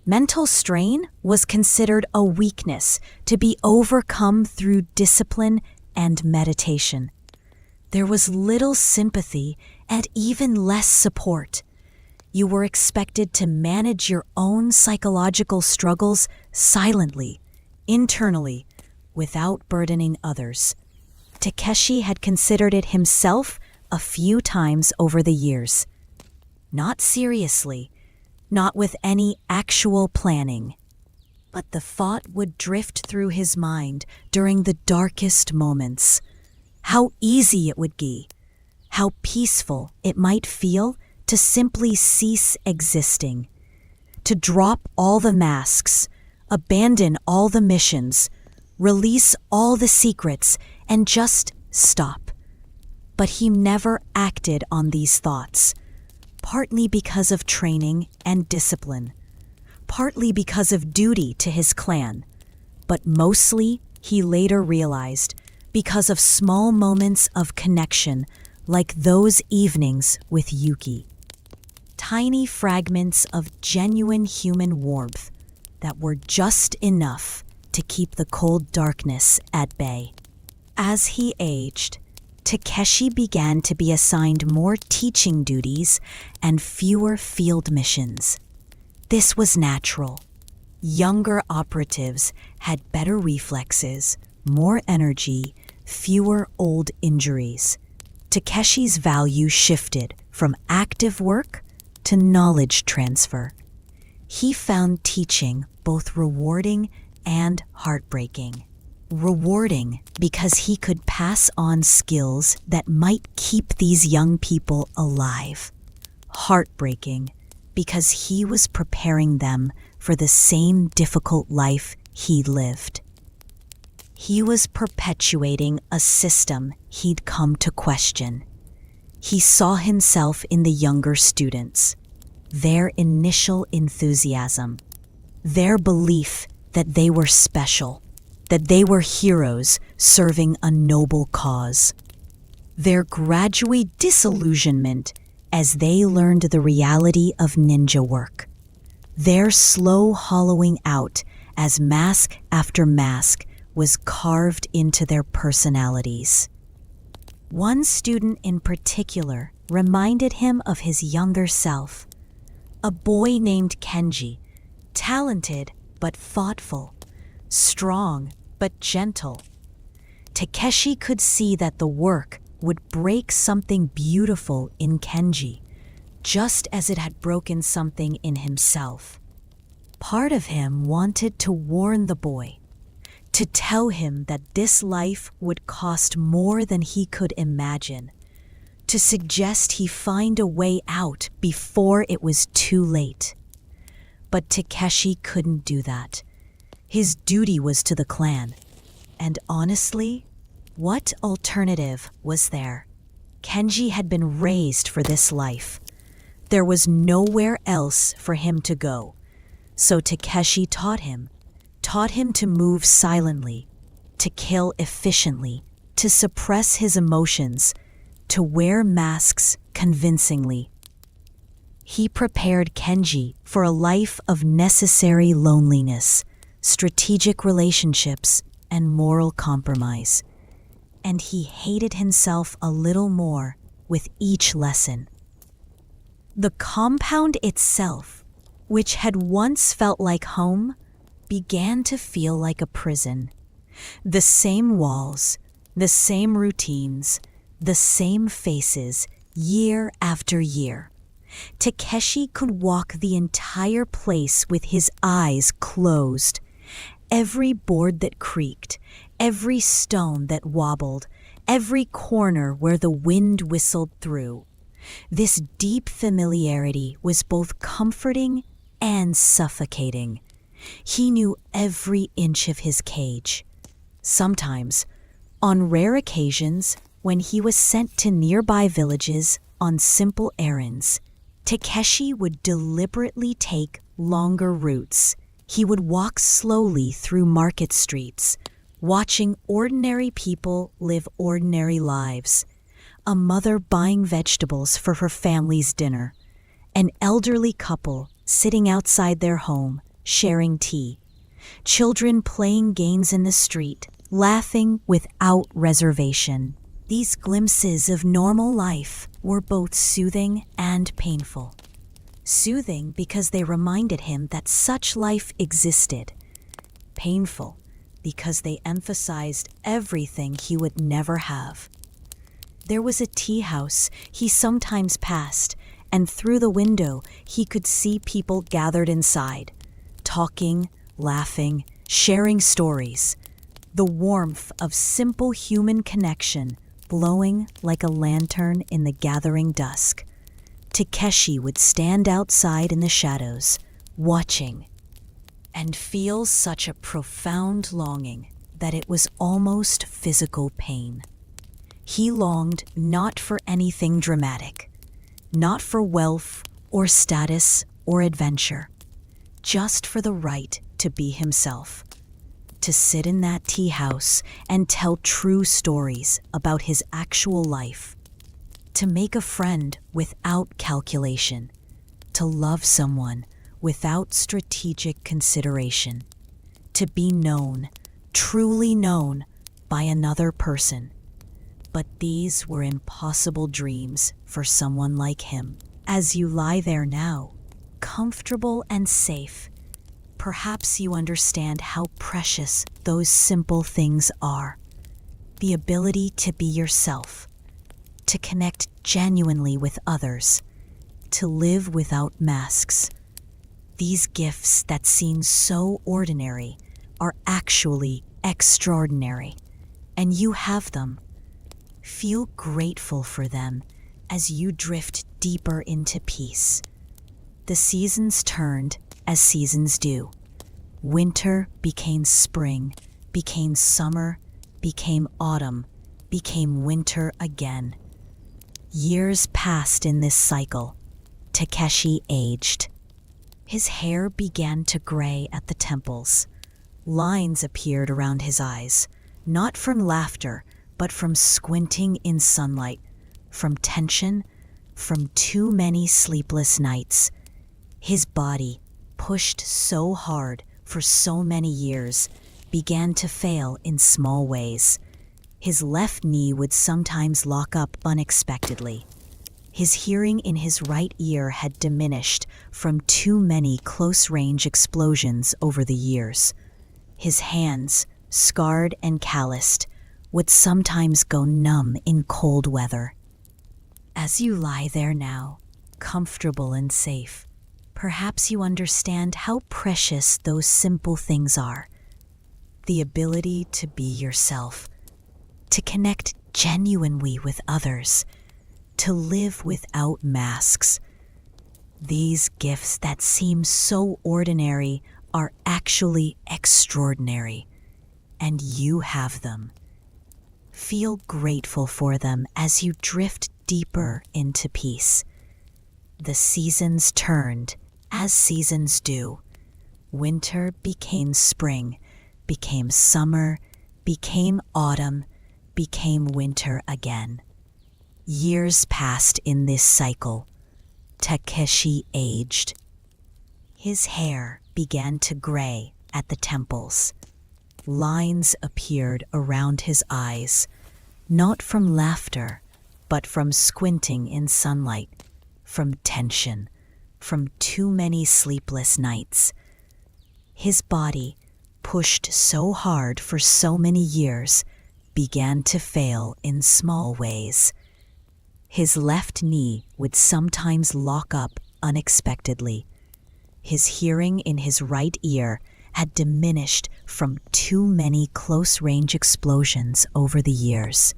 Mental strain was considered a weakness to be overcome through discipline and meditation. There was little sympathy and even less support. You were expected to manage your own psychological struggles silently, internally, without burdening others. Takeshi had considered it himself a few times over the years. Not seriously, not with any actual planning. But the thought would drift through his mind during the darkest moments. How easy it would be, how peaceful it might feel to simply cease existing, to drop all the masks, abandon all the missions, release all the secrets, and just stop. But he never acted on these thoughts, partly because of training and discipline, partly because of duty to his clan, but mostly, he later realized, because of small moments of connection like those evenings with Yuki. Tiny fragments of genuine human warmth that were just enough to keep the cold darkness at bay. As he aged, Takeshi began to be assigned more teaching duties and fewer field missions. This was natural. Younger operatives had better reflexes, more energy, fewer old injuries. Takeshi's value shifted from active work to knowledge transfer. He found teaching both rewarding and heartbreaking. Rewarding because he could pass on skills that might keep these young people alive. Heartbreaking because he was preparing them for the same difficult life he lived. He was perpetuating a system he'd come to question. He saw himself in the younger students, their initial enthusiasm, their belief that they were special, that they were heroes serving a noble cause. Their gradual disillusionment as they learned the reality of ninja work. Their slow hollowing out as mask after mask was carved into their personalities. One student in particular reminded him of his younger self, a boy named Kenji, talented but thoughtful, strong but gentle. Takeshi could see that the work would break something beautiful in Kenji, just as it had broken something in himself. Part of him wanted to warn the boy, to tell him that this life would cost more than he could imagine, to suggest he find a way out before it was too late. But Takeshi couldn't do that. His duty was to the clan. And honestly, what alternative was there? Kenji had been raised for this life. There was nowhere else for him to go. So Takeshi taught him to move silently, to kill efficiently, to suppress his emotions, to wear masks convincingly. He prepared Kenji for a life of necessary loneliness, strategic relationships, and moral compromise. And he hated himself a little more with each lesson. The compound itself, which had once felt like home, began to feel like a prison. The same walls, the same routines, the same faces, year after year. Takeshi could walk the entire place with his eyes closed. Every board that creaked, every stone that wobbled, every corner where the wind whistled through. This deep familiarity was both comforting and suffocating. He knew every inch of his cage. Sometimes, on rare occasions, when he was sent to nearby villages on simple errands, Takeshi would deliberately take longer routes. He would walk slowly through market streets, watching ordinary people live ordinary lives, a mother buying vegetables for her family's dinner, an elderly couple sitting outside their home, sharing tea, children playing games in the street, laughing without reservation. These glimpses of normal life were both soothing and painful. Soothing because they reminded him that such life existed. Painful because they emphasized everything he would never have. There was a tea house he sometimes passed, and through the window he could see people gathered inside, talking, laughing, sharing stories. The warmth of simple human connection glowing like a lantern in the gathering dusk. Takeshi would stand outside in the shadows, watching, and feel such a profound longing that it was almost physical pain. He longed not for anything dramatic, not for wealth or status or adventure, just for the right to be himself, to sit in that tea house and tell true stories about his actual life, to make a friend without calculation, to love someone without strategic consideration, to be known, truly known, by another person. But these were impossible dreams for someone like him. As you lie there now, comfortable and safe, perhaps you understand how precious those simple things are. The ability to be yourself, to connect genuinely with others, to live without masks. These gifts that seem so ordinary are actually extraordinary, and you have them. Feel grateful for them as you drift deeper into peace. The seasons turned as seasons do. Winter became spring, became summer, became autumn, became winter again. Years passed in this cycle. Takeshi aged. His hair began to gray at the temples. Lines appeared around his eyes, not from laughter, but from squinting in sunlight, from tension, from too many sleepless nights. His body, pushed so hard for so many years, began to fail in small ways. His left knee would sometimes lock up unexpectedly. His hearing in his right ear had diminished from too many close-range explosions over the years. His hands, scarred and calloused, would sometimes go numb in cold weather. As you lie there now, comfortable and safe, perhaps you understand how precious those simple things are. The ability to be yourself, to connect genuinely with others, to live without masks. These gifts that seem so ordinary are actually extraordinary, and you have them. Feel grateful for them as you drift deeper into peace. The seasons turned, as seasons do. Winter became spring, became summer, became autumn, became winter again. Years passed in this cycle. Takeshi aged. His hair began to gray at the temples. Lines appeared around his eyes, not from laughter, but from squinting in sunlight, from tension, from too many sleepless nights. His body, pushed so hard for so many years, began to fail in small ways. His left knee would sometimes lock up unexpectedly. His hearing in his right ear had diminished from too many close-range explosions over the years.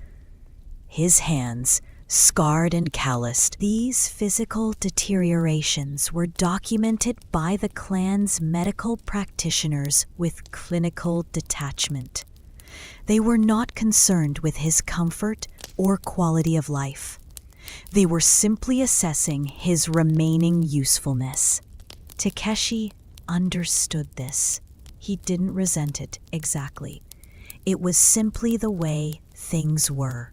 His hands, scarred and calloused, these physical deteriorations were documented by the clan's medical practitioners with clinical detachment. They were not concerned with his comfort or quality of life. They were simply assessing his remaining usefulness. Takeshi understood this. He didn't resent it exactly. It was simply the way things were.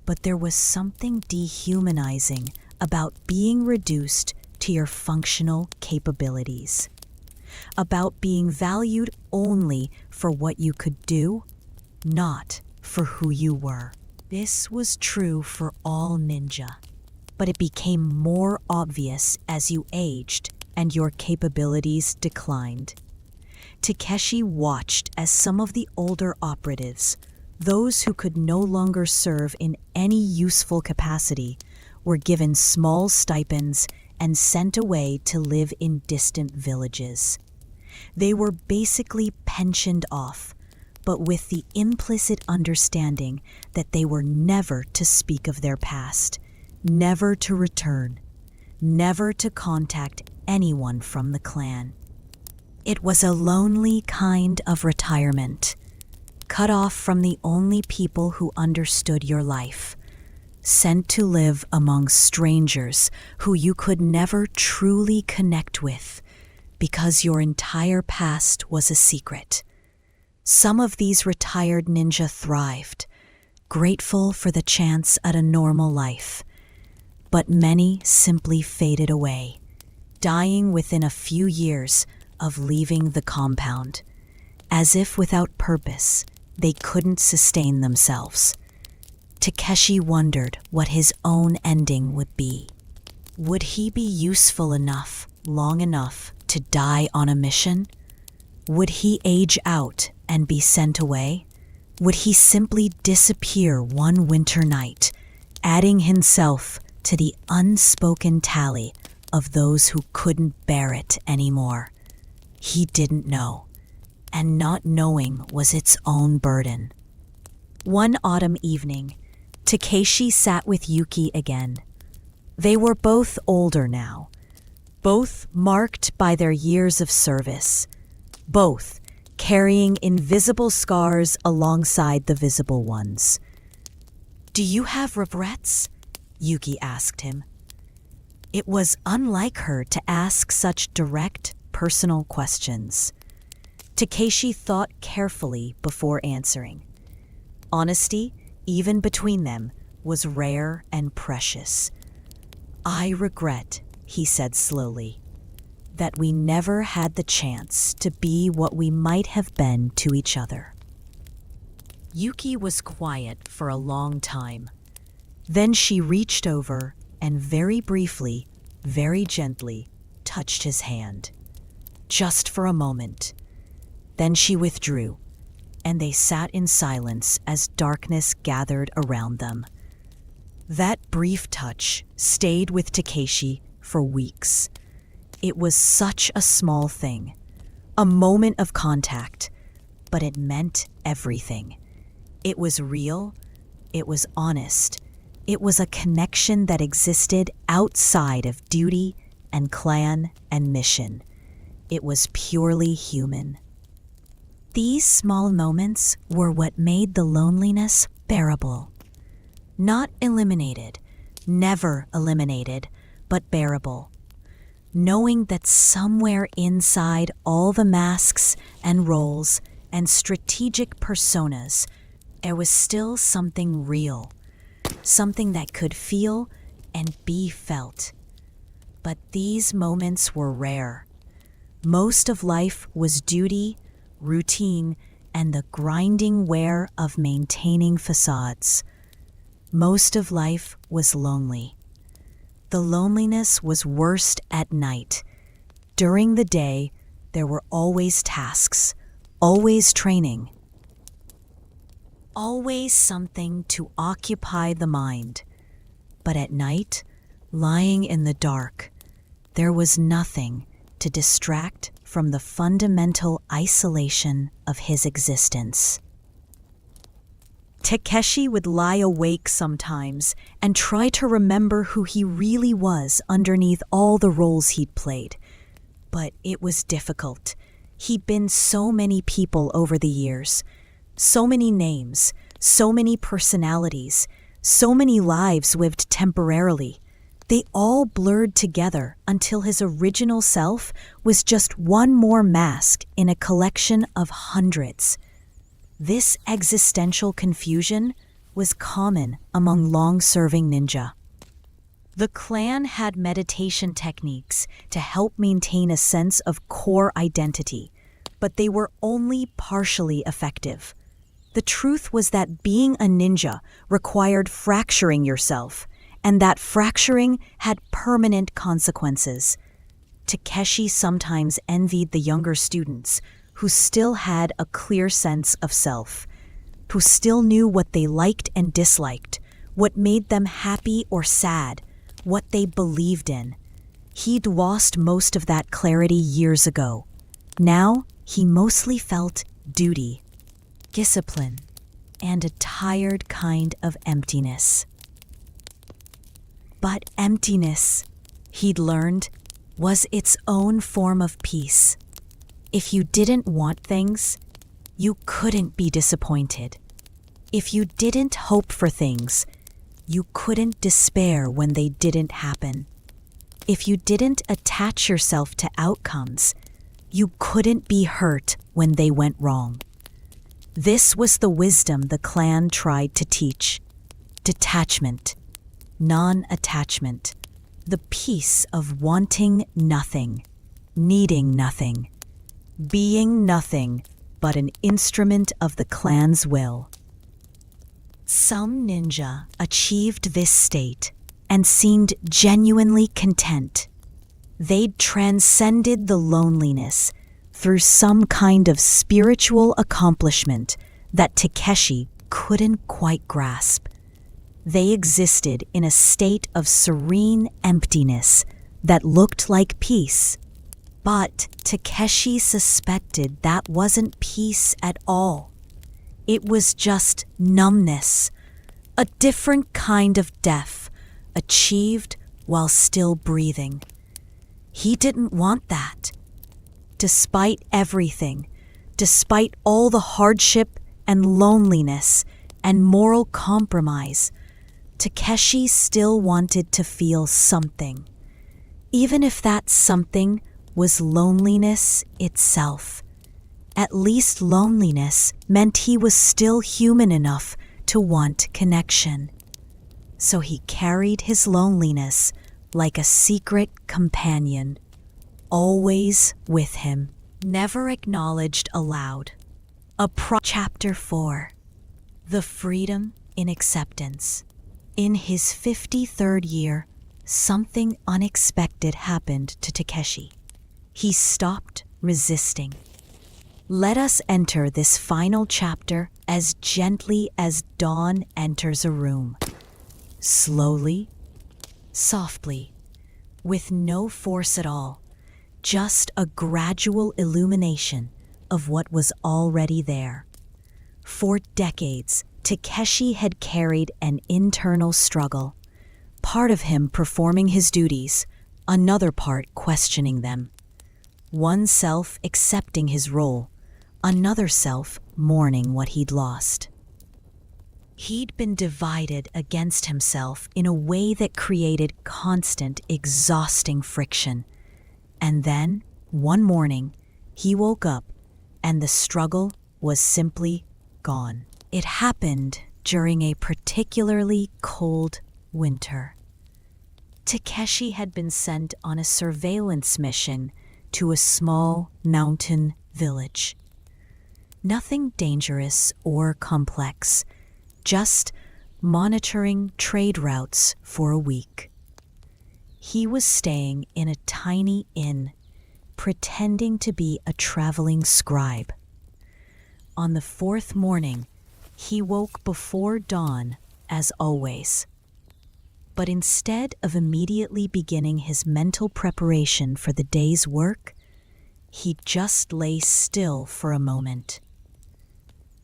But there was something dehumanizing about being reduced to your functional capabilities, about being valued only for what you could do, not for who you were. This was true for all ninja, but it became more obvious as you aged and your capabilities declined. Takeshi watched as some of the older operatives, those who could no longer serve in any useful capacity, were given small stipends and sent away to live in distant villages. They were basically pensioned off, but with the implicit understanding that they were never to speak of their past, never to return, never to contact anyone from the clan. It was a lonely kind of retirement, cut off from the only people who understood your life, sent to live among strangers who you could never truly connect with because your entire past was a secret. Some of these retired ninja thrived, grateful for the chance at a normal life, but many simply faded away, dying within a few years of leaving the compound, as if without purpose they couldn't sustain themselves. Takeshi wondered what his own ending would be. Would he be useful enough, long enough, to die on a mission? Would he age out and be sent away? Would he simply disappear one winter night, adding himself to the unspoken tally of those who couldn't bear it anymore? He didn't know, and not knowing was its own burden. One autumn evening, Takeshi sat with Yuki again. They were both older now, both marked by their years of service, both carrying invisible scars alongside the visible ones. "Do you have regrets?" Yuki asked him. It was unlike her to ask such direct, personal questions. Takeshi thought carefully before answering. Honesty, even between them, was rare and precious. "I regret," he said slowly, "that we never had the chance to be what we might have been to each other." Yuki was quiet for a long time. Then she reached over and very briefly, very gently, touched his hand. Just for a moment. Then she withdrew, and they sat in silence as darkness gathered around them. That brief touch stayed with Takeshi for weeks. It was such a small thing, a moment of contact, but it meant everything. It was real, it was honest, it was a connection that existed outside of duty and clan and mission. It was purely human. These small moments were what made the loneliness bearable. Not eliminated, never eliminated, but bearable. Knowing that somewhere inside all the masks and roles and strategic personas, there was still something real, something that could feel and be felt. But these moments were rare. Most of life was duty, routine, and the grinding wear of maintaining facades. Most of life was lonely. The loneliness was worst at night. During the day, there were always tasks, always training, always something to occupy the mind. But at night, lying in the dark, there was nothing to distract from the fundamental isolation of his existence. Takeshi would lie awake sometimes and try to remember who he really was underneath all the roles he'd played. But it was difficult. He'd been so many people over the years, so many names, so many personalities, so many lives lived temporarily. They all blurred together until his original self was just one more mask in a collection of hundreds. This existential confusion was common among long-serving ninja. The clan had meditation techniques to help maintain a sense of core identity, but they were only partially effective. The truth was that being a ninja required fracturing yourself, and that fracturing had permanent consequences. Takeshi sometimes envied the younger students who still had a clear sense of self, who still knew what they liked and disliked, what made them happy or sad, what they believed in. He'd lost most of that clarity years ago. Now, he mostly felt duty, discipline, and a tired kind of emptiness. But emptiness, he'd learned, was its own form of peace. If you didn't want things, you couldn't be disappointed. If you didn't hope for things, you couldn't despair when they didn't happen. If you didn't attach yourself to outcomes, you couldn't be hurt when they went wrong. This was the wisdom the clan tried to teach. Detachment, non-attachment, the peace of wanting nothing, needing nothing, being nothing but an instrument of the clan's will. Some ninja achieved this state and seemed genuinely content. They'd transcended the loneliness through some kind of spiritual accomplishment that Takeshi couldn't quite grasp. They existed in a state of serene emptiness that looked like peace. But Takeshi suspected that wasn't peace at all. It was just numbness, a different kind of death, achieved while still breathing. He didn't want that. Despite everything, despite all the hardship and loneliness and moral compromise, Takeshi still wanted to feel something, even if that something was loneliness itself. At least loneliness meant he was still human enough to want connection. So he carried his loneliness like a secret companion, always with him, never acknowledged aloud. Chapter 4. The Freedom in Acceptance. In his 53rd year, something unexpected happened to Takeshi. He stopped resisting. Let us enter this final chapter as gently as dawn enters a room. Slowly, softly, with no force at all, just a gradual illumination of what was already there. For decades, Takeshi had carried an internal struggle, part of him performing his duties, another part questioning them. One self accepting his role, another self mourning what he'd lost. He'd been divided against himself in a way that created constant, exhausting friction. And then, one morning, he woke up and the struggle was simply gone. It happened during a particularly cold winter. Takeshi had been sent on a surveillance mission to a small mountain village. Nothing dangerous or complex, just monitoring trade routes for a week. He was staying in a tiny inn, pretending to be a traveling scribe. On the 4th morning, he woke before dawn, as always. But instead of immediately beginning his mental preparation for the day's work, he just lay still for a moment.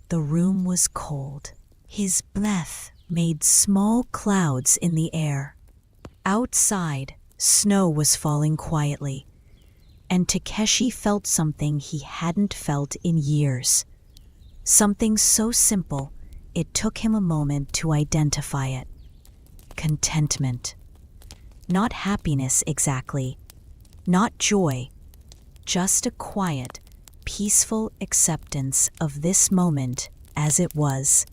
The room was cold. His breath made small clouds in the air. Outside, snow was falling quietly, and Takeshi felt something he hadn't felt in years. Something so simple, it took him a moment to identify it. Contentment. Not happiness exactly, not joy, just a quiet, peaceful acceptance of this moment as it was.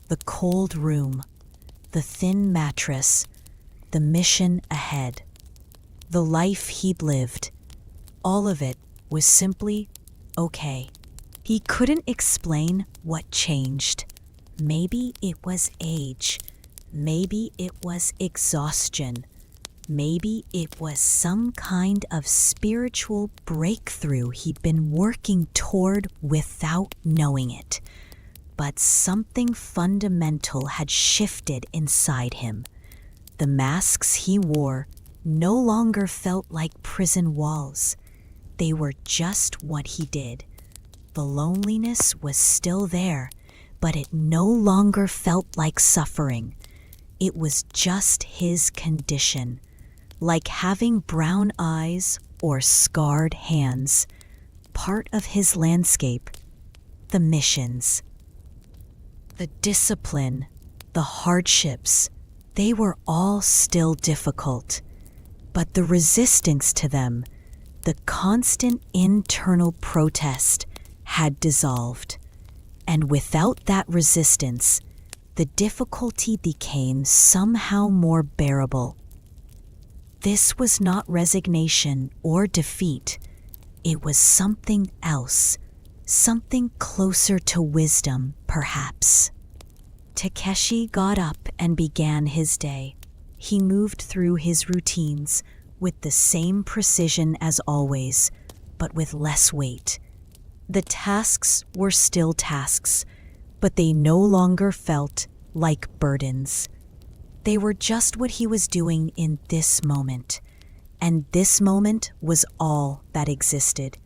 the cold room, the thin mattress, the mission ahead, the life he'd lived, all of it was simply okay. He couldn't explain what changed. Maybe it was age. Maybe it was exhaustion. Maybe it was some kind of spiritual breakthrough he'd been working toward without knowing it. But something fundamental had shifted inside him. The masks he wore no longer felt like prison walls. They were just what he did. The loneliness was still there, but it no longer felt like suffering. It was just his condition. Like having brown eyes or scarred hands, part of his landscape, the missions, the discipline, the hardships, they were all still difficult. But the resistance to them, the constant internal protest, had dissolved. And without that resistance, the difficulty became somehow more bearable. This was not resignation or defeat. It was something else, something closer to wisdom, perhaps. Takeshi got up and began his day. He moved through his routines with the same precision as always, but with less weight. The tasks were still tasks, but they no longer felt like burdens. They were just what he was doing in this moment, and this moment was all that existed.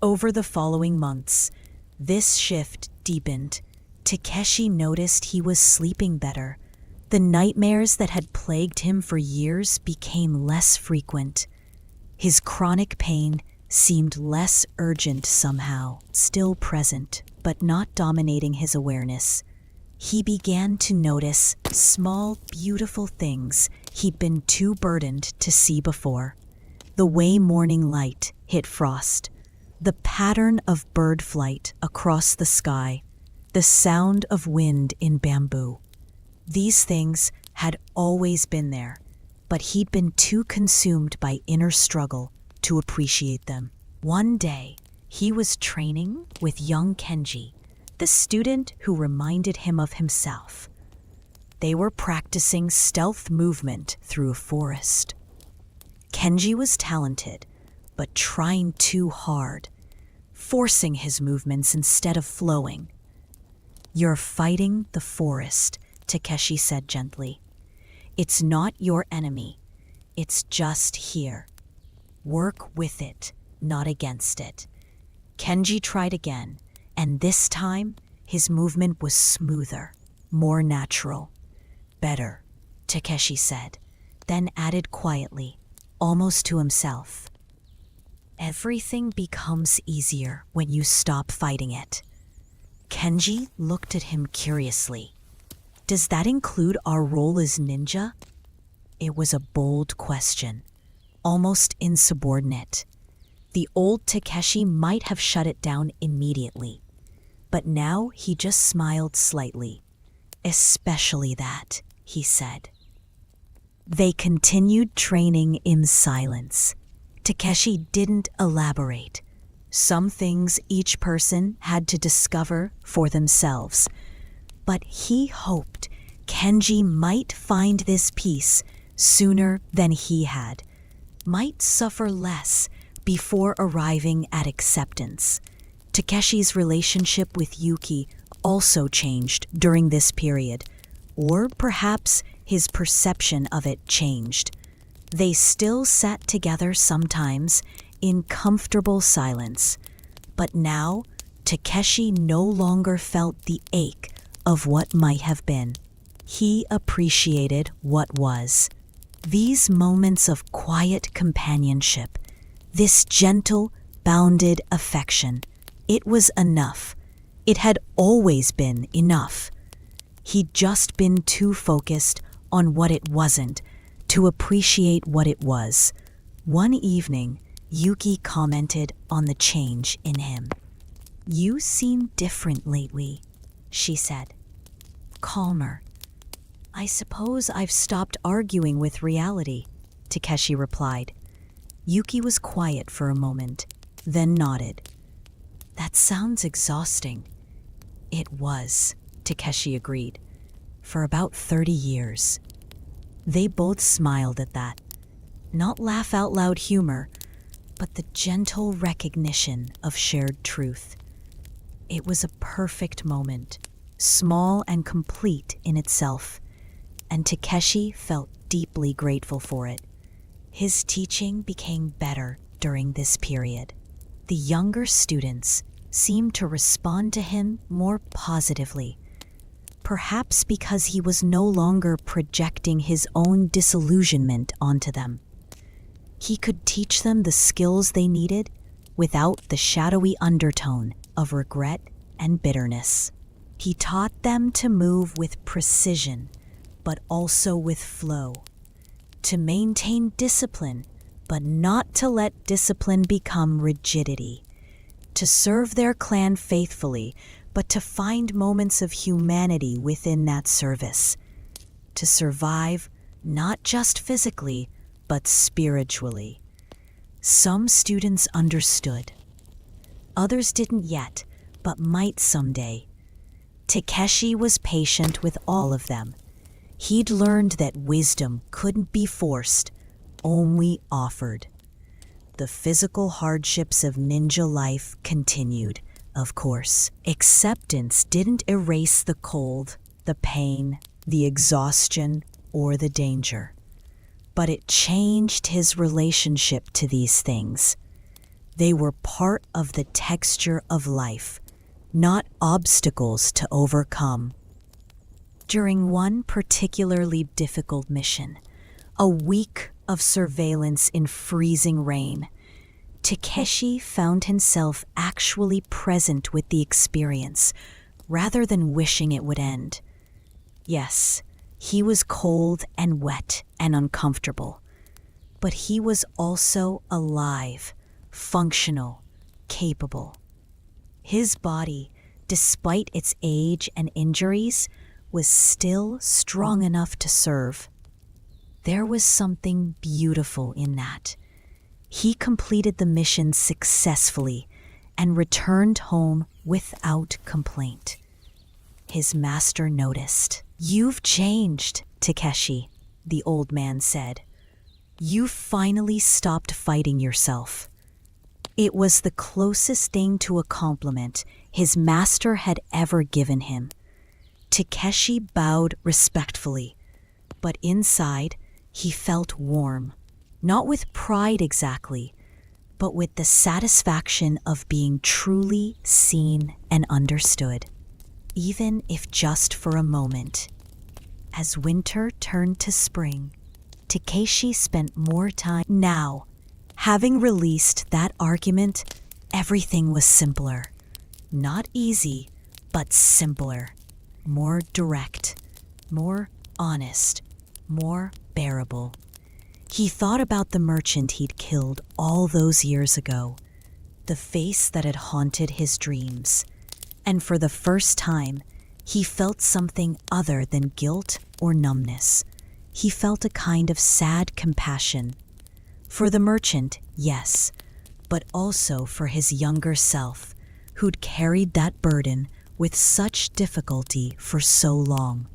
Over the following months, this shift deepened. Takeshi noticed he was sleeping better. The nightmares that had plagued him for years became less frequent. His chronic pain seemed less urgent somehow, still present, but not dominating his awareness. He began to notice small, beautiful things he'd been too burdened to see before. The way morning light hit frost, the pattern of bird flight across the sky, the sound of wind in bamboo. These things had always been there, but he'd been too consumed by inner struggle to appreciate them. One day, he was training with young Kenji, the student who reminded him of himself. They were practicing stealth movement through a forest. Kenji was talented, but trying too hard, forcing his movements instead of flowing. "You're fighting the forest," Takeshi said gently. "It's not your enemy. It's just here. Work with it, not against it." Kenji tried again, and this time his movement was smoother, more natural. "Better," Takeshi said, then added quietly, almost to himself, "Everything becomes easier when you stop fighting it." Kenji looked at him curiously. "Does that include our role as ninja?" It was a bold question, almost insubordinate. The old Takeshi might have shut it down immediately, but now he just smiled slightly. "Especially that," he said. They continued training in silence. Takeshi didn't elaborate. Some things each person had to discover for themselves. But he hoped Kenji might find this peace sooner than he had, might suffer less before arriving at acceptance. Takeshi's relationship with Yuki also changed during this period, or perhaps his perception of it changed. They still sat together sometimes in comfortable silence, but now Takeshi no longer felt the ache of what might have been. He appreciated what was. These moments of quiet companionship, this gentle, bounded affection, it was enough. It had always been enough. He'd just been too focused on what it wasn't to appreciate what it was. One evening, Yuki commented on the change in him. "You seem different lately," she said. calmer. I suppose I've stopped arguing with reality, Takeshi replied. Yuki was quiet for a moment, then nodded. That sounds exhausting. It was, Takeshi agreed, for about 30 years. They both smiled at that. Not laugh-out-loud humor, but the gentle recognition of shared truth. It was a perfect moment, small and complete in itself, and Takeshi felt deeply grateful for it. His teaching became better during this period. The younger students seemed to respond to him more positively, perhaps because he was no longer projecting his own disillusionment onto them. He could teach them the skills they needed without the shadowy undertone of regret and bitterness. He taught them to move with precision, but also with flow, to maintain discipline, but not to let discipline become rigidity, to serve their clan faithfully, but to find moments of humanity within that service, to survive not just physically, but spiritually. Some students understood. Others didn't yet, but might someday. Takeshi was patient with all of them. He'd learned that wisdom couldn't be forced, only offered. The physical hardships of ninja life continued, of course. Acceptance didn't erase the cold, the pain, the exhaustion, or the danger. But it changed his relationship to these things. They were part of the texture of life, not obstacles to overcome. During one particularly difficult mission, a week of surveillance in freezing rain, Takeshi found himself actually present with the experience, rather than wishing it would end. Yes, he was cold and wet and uncomfortable, but he was also alive, functional, capable. His body, despite its age and injuries, was still strong enough to serve. There was something beautiful in that. He completed the mission successfully and returned home without complaint. His master noticed. "You've changed, Takeshi," the old man said. "You've finally stopped fighting yourself." It was the closest thing to a compliment his master had ever given him. Takeshi bowed respectfully, but inside he felt warm, not with pride exactly, but with the satisfaction of being truly seen and understood, even if just for a moment. As winter turned to spring, Takeshi spent more time. Now, having released that argument, everything was simpler. Not easy, but simpler. More direct, more honest, more bearable. He thought about the merchant he'd killed all those years ago, the face that had haunted his dreams, and for the first time, he felt something other than guilt or numbness. He felt a kind of sad compassion. For the merchant, yes, but also for his younger self, who'd carried that burden with such difficulty for so long.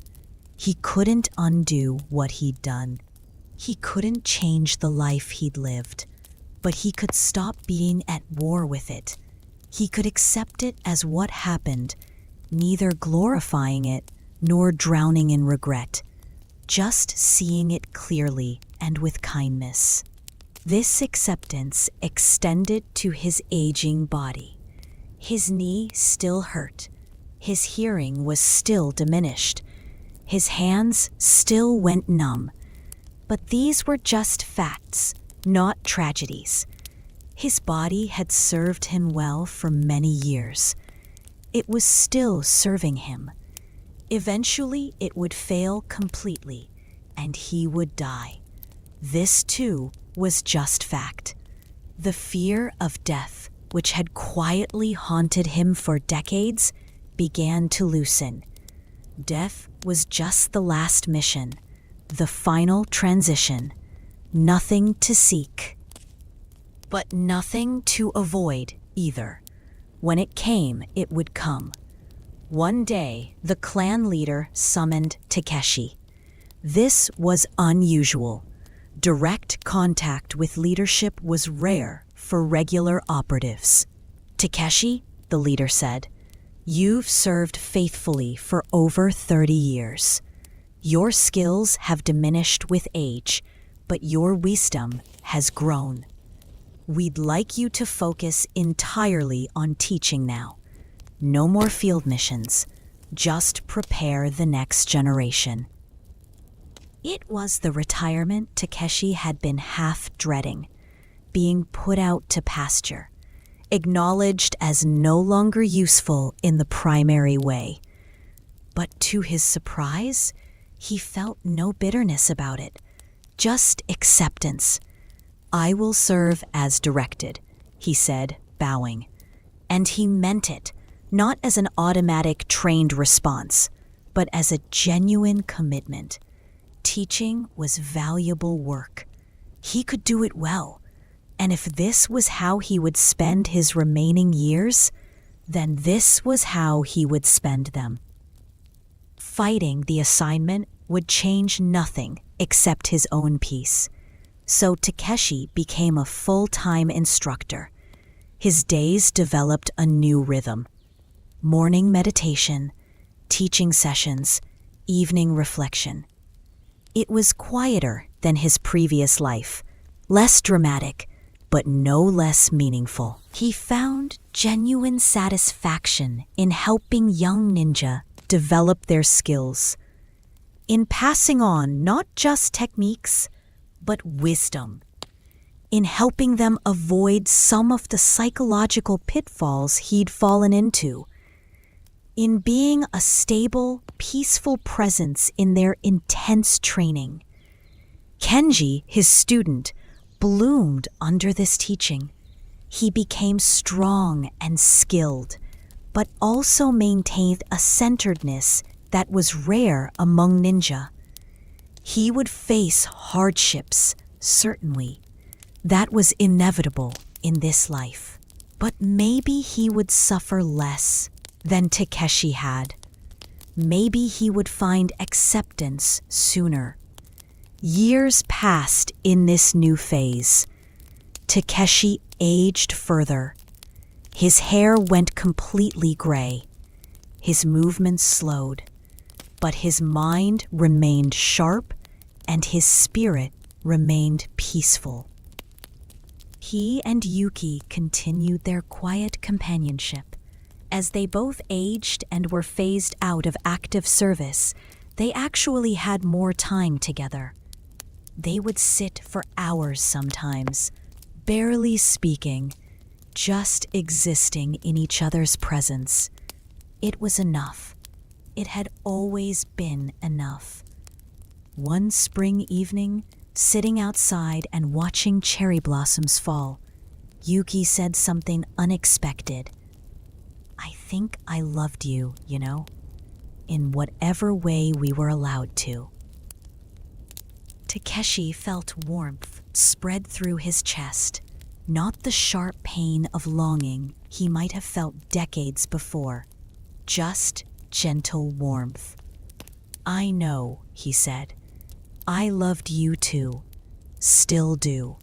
He couldn't undo what he'd done. He couldn't change the life he'd lived, but he could stop being at war with it. He could accept it as what happened, neither glorifying it nor drowning in regret, just seeing it clearly and with kindness. This acceptance extended to his aging body. His knee still hurt. His hearing was still diminished. His hands still went numb. But these were just facts, not tragedies. His body had served him well for many years. It was still serving him. Eventually, it would fail completely, and he would die. This, too, was just fact. The fear of death, which had quietly haunted him for decades, began to loosen. Death was just the last mission, the final transition. Nothing to seek, but nothing to avoid either. When it came, it would come. One day, the clan leader summoned Takeshi. This was unusual. Direct contact with leadership was rare for regular operatives. "Takeshi," the leader said, "you've served faithfully for over 30 years. Your skills have diminished with age, but your wisdom has grown. We'd like you to focus entirely on teaching now. No more field missions. Just prepare the next generation." It was the retirement Takeshi had been half dreading, being put out to pasture, acknowledged as no longer useful in the primary way. But to his surprise, he felt no bitterness about it, just acceptance. "I will serve as directed," he said, bowing. And he meant it, not as an automatic trained response, but as a genuine commitment. Teaching was valuable work. He could do it well. And if this was how he would spend his remaining years, then this was how he would spend them. Fighting the assignment would change nothing except his own peace. So Takeshi became a full-time instructor. His days developed a new rhythm. Morning meditation, teaching sessions, evening reflection. It was quieter than his previous life, less dramatic, but no less meaningful. He found genuine satisfaction in helping young ninja develop their skills, in passing on not just techniques, but wisdom, in helping them avoid some of the psychological pitfalls he'd fallen into, in being a stable, peaceful presence in their intense training. Kenji, his student, bloomed under this teaching. He became strong and skilled, but also maintained a centeredness that was rare among ninja. He would face hardships, certainly. That was inevitable in this life. But maybe he would suffer less than Takeshi had. Maybe he would find acceptance sooner. Years passed in this new phase. Takeshi aged further. His hair went completely gray. His movements slowed. But his mind remained sharp and his spirit remained peaceful. He and Yuki continued their quiet companionship. As they both aged and were phased out of active service, they actually had more time together. They would sit for hours sometimes, barely speaking, just existing in each other's presence. It was enough. It had always been enough. One spring evening, sitting outside and watching cherry blossoms fall, Yuki said something unexpected. "I think I loved you, in whatever way we were allowed to." Takeshi felt warmth spread through his chest, not the sharp pain of longing he might have felt decades before, just gentle warmth. "I know," he said. "I loved you too. Still do."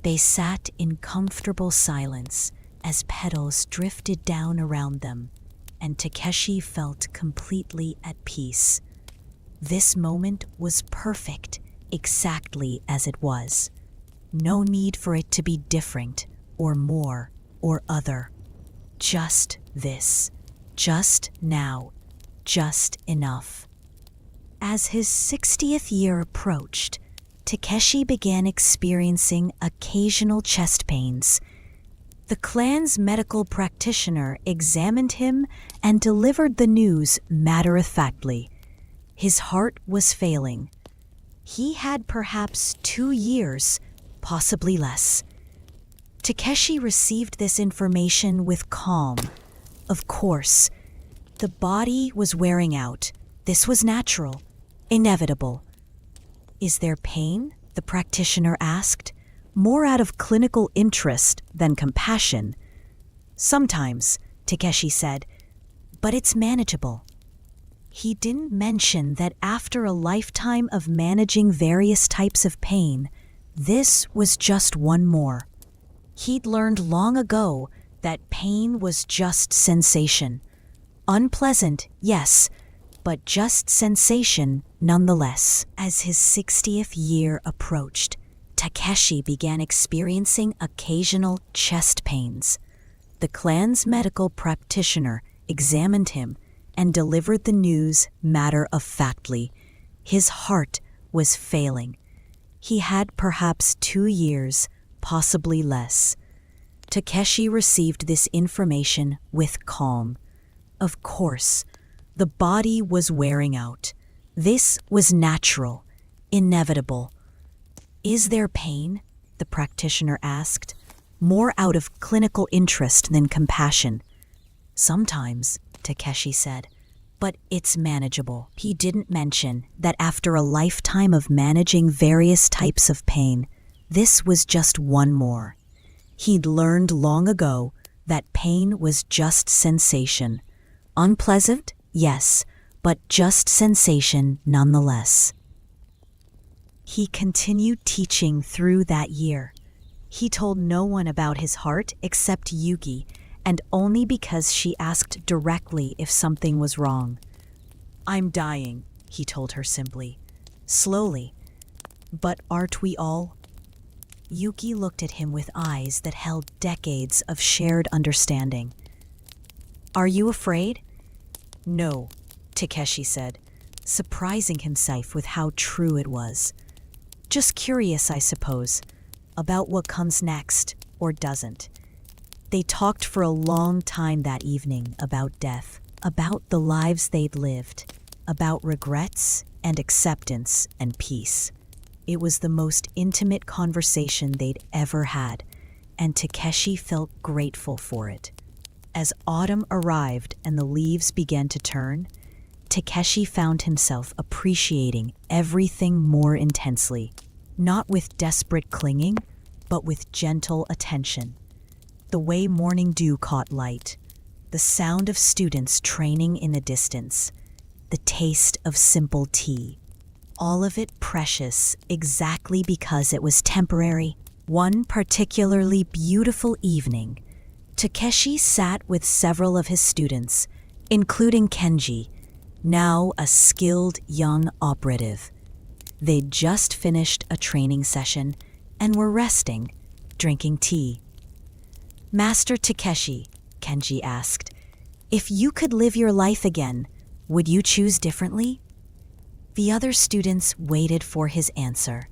They sat in comfortable silence as petals drifted down around them, and Takeshi felt completely at peace. This moment was perfect, exactly as it was. No need for it to be different, or more, or other. Just this. Just now. Just enough. As his 60th year approached, Takeshi began experiencing occasional chest pains. The clan's medical practitioner examined him and delivered the news matter-of-factly. His heart was failing. He had perhaps 2 years, possibly less. Takeshi received this information with calm. Of course, the body was wearing out, This was natural, inevitable. Is there pain? The practitioner asked, more out of clinical interest than compassion. Sometimes, Takeshi said, but it's manageable. He didn't mention that after a lifetime of managing various types of pain, this was just one more. He'd learned long ago that pain was just sensation. Unpleasant, yes, but just sensation nonetheless. As his 60th year approached, Takeshi began experiencing occasional chest pains. The clan's medical practitioner examined him and delivered the news matter-of-factly. His heart was failing. He had perhaps 2 years, possibly less. Takeshi received this information with calm. Of course, the body was wearing out. This was natural, inevitable. Is there pain? The practitioner asked, more out of clinical interest than compassion. Sometimes, Takeshi said, but it's manageable. He didn't mention that after a lifetime of managing various types of pain, this was just one more. He'd learned long ago that pain was just sensation. Unpleasant, yes, but just sensation nonetheless. He continued teaching through that year. He told no one about his heart except Yuki, and only because she asked directly if something was wrong. I'm dying, he told her simply. Slowly. But aren't we all? Yuki looked at him with eyes that held decades of shared understanding. Are you afraid? No, Takeshi said, surprising himself with how true it was. Just curious, I suppose, about what comes next or doesn't. They talked for a long time that evening about death, about the lives they'd lived, about regrets and acceptance and peace. It was the most intimate conversation they'd ever had, and Takeshi felt grateful for it. As autumn arrived and the leaves began to turn, Takeshi found himself appreciating everything more intensely, not with desperate clinging, but with gentle attention. The way morning dew caught light, the sound of students training in the distance, the taste of simple tea. All of it precious exactly because it was temporary. One particularly beautiful evening, Takeshi sat with several of his students, including Kenji, now a skilled young operative. They'd just finished a training session and were resting, drinking tea. Master Takeshi, Kenji asked, if you could live your life again, would you choose differently? The other students waited for his answer.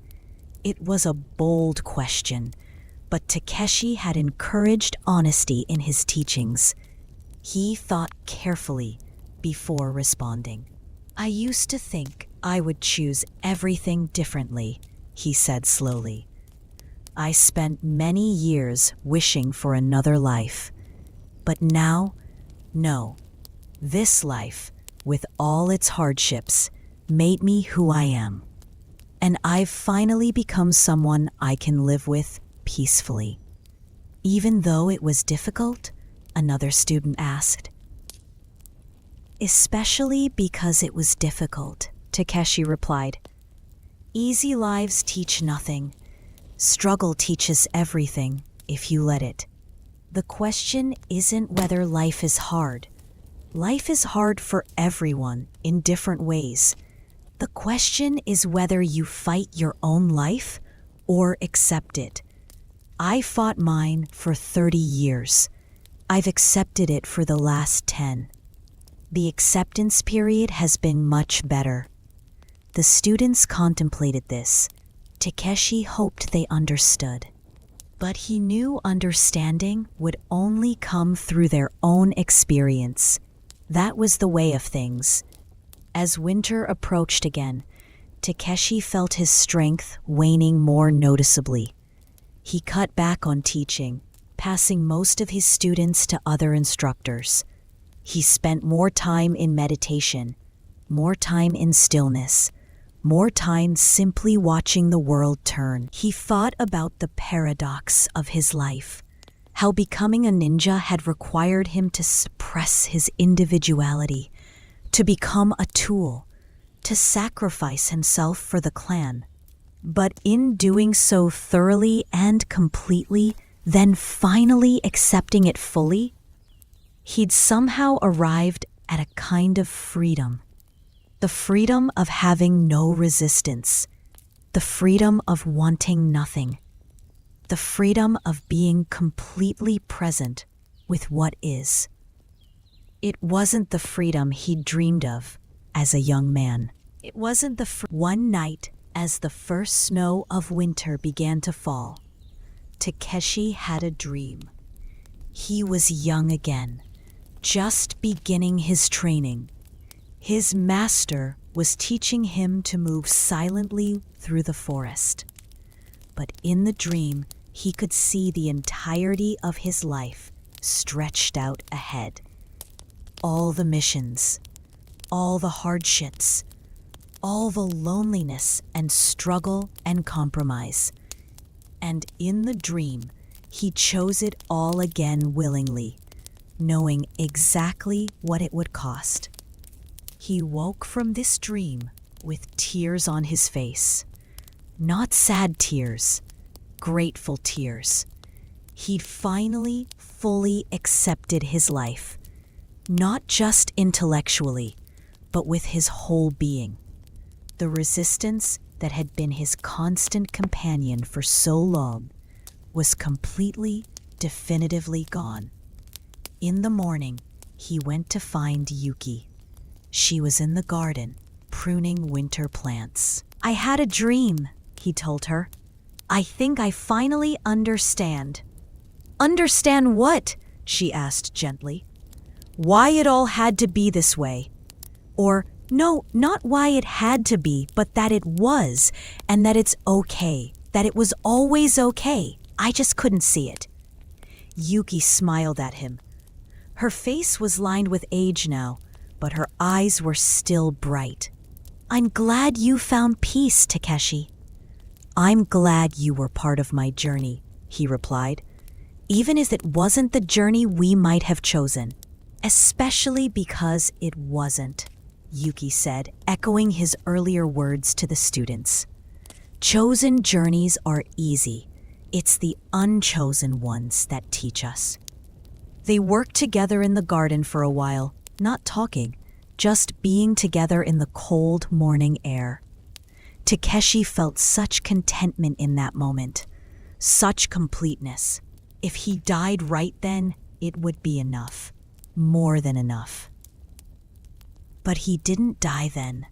It was a bold question, but Takeshi had encouraged honesty in his teachings. He thought carefully before responding. I used to think I would choose everything differently, he said slowly. I spent many years wishing for another life. But now, no. This life, with all its hardships, made me who I am. And I've finally become someone I can live with peacefully. Even though it was difficult, another student asked. Especially because it was difficult, Takeshi replied. Easy lives teach nothing. Struggle teaches everything, if you let it. The question isn't whether life is hard. Life is hard for everyone in different ways. The question is whether you fight your own life or accept it. I fought mine for 30 years. I've accepted it for the last 10. The acceptance period has been much better. The students contemplated this. Takeshi hoped they understood. But he knew understanding would only come through their own experience. That was the way of things. As winter approached again, Takeshi felt his strength waning more noticeably. He cut back on teaching, passing most of his students to other instructors. He spent more time in meditation, more time in stillness, more time simply watching the world turn. He thought about the paradox of his life, how becoming a ninja had required him to suppress his individuality, to become a tool, to sacrifice himself for the clan. But in doing so thoroughly and completely, then finally accepting it fully, he'd somehow arrived at a kind of freedom. The freedom of having no resistance, the freedom of wanting nothing, the freedom of being completely present with what is. It wasn't the freedom he'd dreamed of as a young man. It wasn't One night, as the first snow of winter began to fall, Takeshi had a dream. He was young again, just beginning his training. His master was teaching him to move silently through the forest. But in the dream, he could see the entirety of his life stretched out ahead. All the missions, all the hardships, all the loneliness and struggle and compromise. And in the dream, he chose it all again willingly, knowing exactly what it would cost. He woke from this dream with tears on his face. Not sad tears, grateful tears. He'd finally fully accepted his life, not just intellectually, but with his whole being. The resistance that had been his constant companion for so long was completely, definitively gone. In the morning, he went to find Yuki. She was in the garden, pruning winter plants. "I had a dream," he told her. "I think I finally understand." "Understand what?" she asked gently. "Why it all had to be this way. Or, no, not why it had to be, but that it was, and that it's okay, that it was always okay. I just couldn't see it." Yuki smiled at him. Her face was lined with age now, but her eyes were still bright. "I'm glad you found peace, Takeshi." "I'm glad you were part of my journey," he replied, "even as it wasn't the journey we might have chosen." "Especially because it wasn't," Yuki said, echoing his earlier words to the students. "Chosen journeys are easy. It's the unchosen ones that teach us." They worked together in the garden for a while, not talking, just being together in the cold morning air. Takeshi felt such contentment in that moment, such completeness. If he died right then, it would be enough, more than enough. But he didn't die then.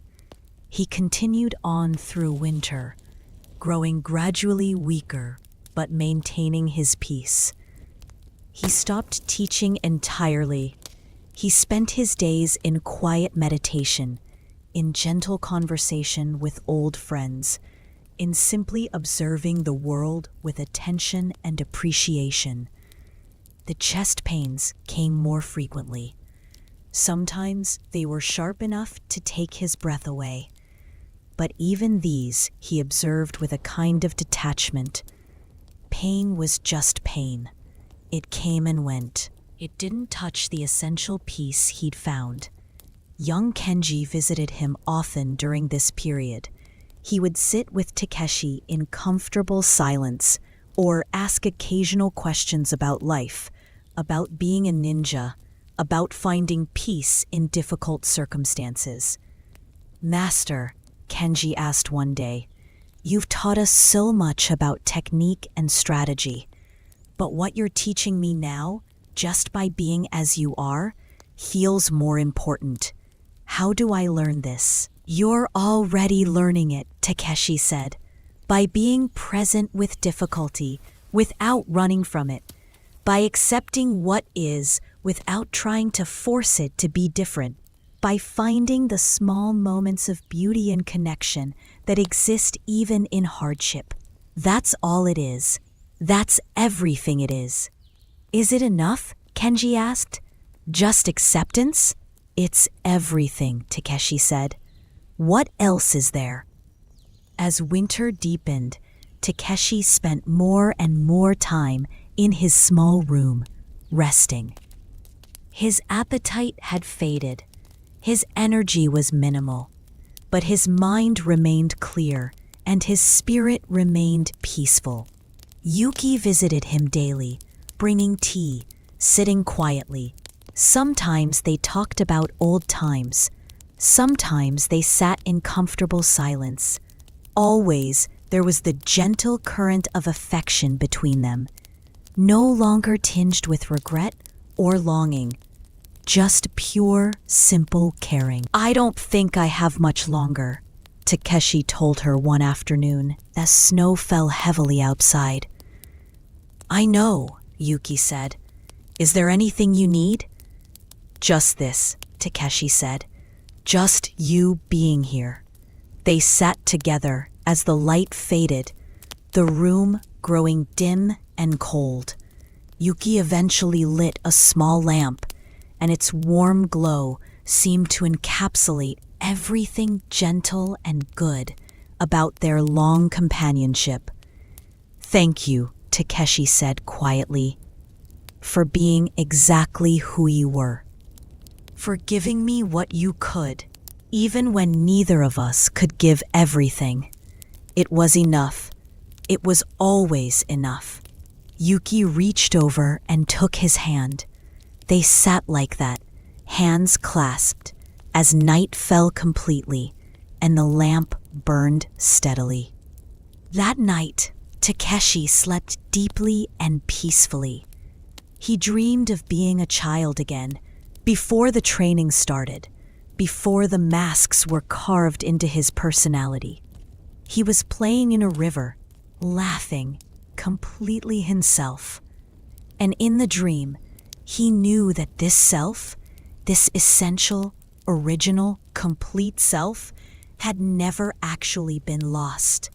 He continued on through winter, growing gradually weaker, but maintaining his peace. He stopped teaching entirely. He spent his days in quiet meditation, in gentle conversation with old friends, in simply observing the world with attention and appreciation. The chest pains came more frequently. Sometimes they were sharp enough to take his breath away. But even these he observed with a kind of detachment. Pain was just pain. It came and went. It didn't touch the essential peace he'd found. Young Kenji visited him often during this period. He would sit with Takeshi in comfortable silence or ask occasional questions about life, about being a ninja, about finding peace in difficult circumstances. "Master," Kenji asked one day, "you've taught us so much about technique and strategy, but what you're teaching me now, just by being as you are, feels more important. How do I learn this?" "You're already learning it," Takeshi said, "by being present with difficulty, without running from it, by accepting what is without trying to force it to be different, by finding the small moments of beauty and connection that exist even in hardship. That's all it is. That's everything it is." "Is it enough?" Kenji asked. "Just acceptance? It's everything, Takeshi said. What else is there? As winter deepened, Takeshi spent more and more time in his small room, resting. His appetite had faded. His energy was minimal, but his mind remained clear and his spirit remained peaceful. Yuki visited him daily, bringing tea, sitting quietly. Sometimes they talked about old times. Sometimes they sat in comfortable silence. Always there was the gentle current of affection between them, no longer tinged with regret or longing, just pure, simple caring. "I don't think I have much longer," Takeshi told her one afternoon as snow fell heavily outside. "I know," Yuki said. "Is there anything you need?" "Just this," Takeshi said. "Just you being here." They sat together as the light faded, the room growing dim and cold. Yuki eventually lit a small lamp, and its warm glow seemed to encapsulate everything gentle and good about their long companionship. "Thank you," Takeshi said quietly, "for being exactly who you were. For giving me what you could, even when neither of us could give everything. It was enough. It was always enough." Yuki reached over and took his hand. They sat like that, hands clasped, as night fell completely and the lamp burned steadily. That night, Takeshi slept deeply and peacefully. He dreamed of being a child again, before the training started, before the masks were carved into his personality. He was playing in a river, laughing, completely himself. And in the dream, he knew that this self, this essential, original, complete self, had never actually been lost.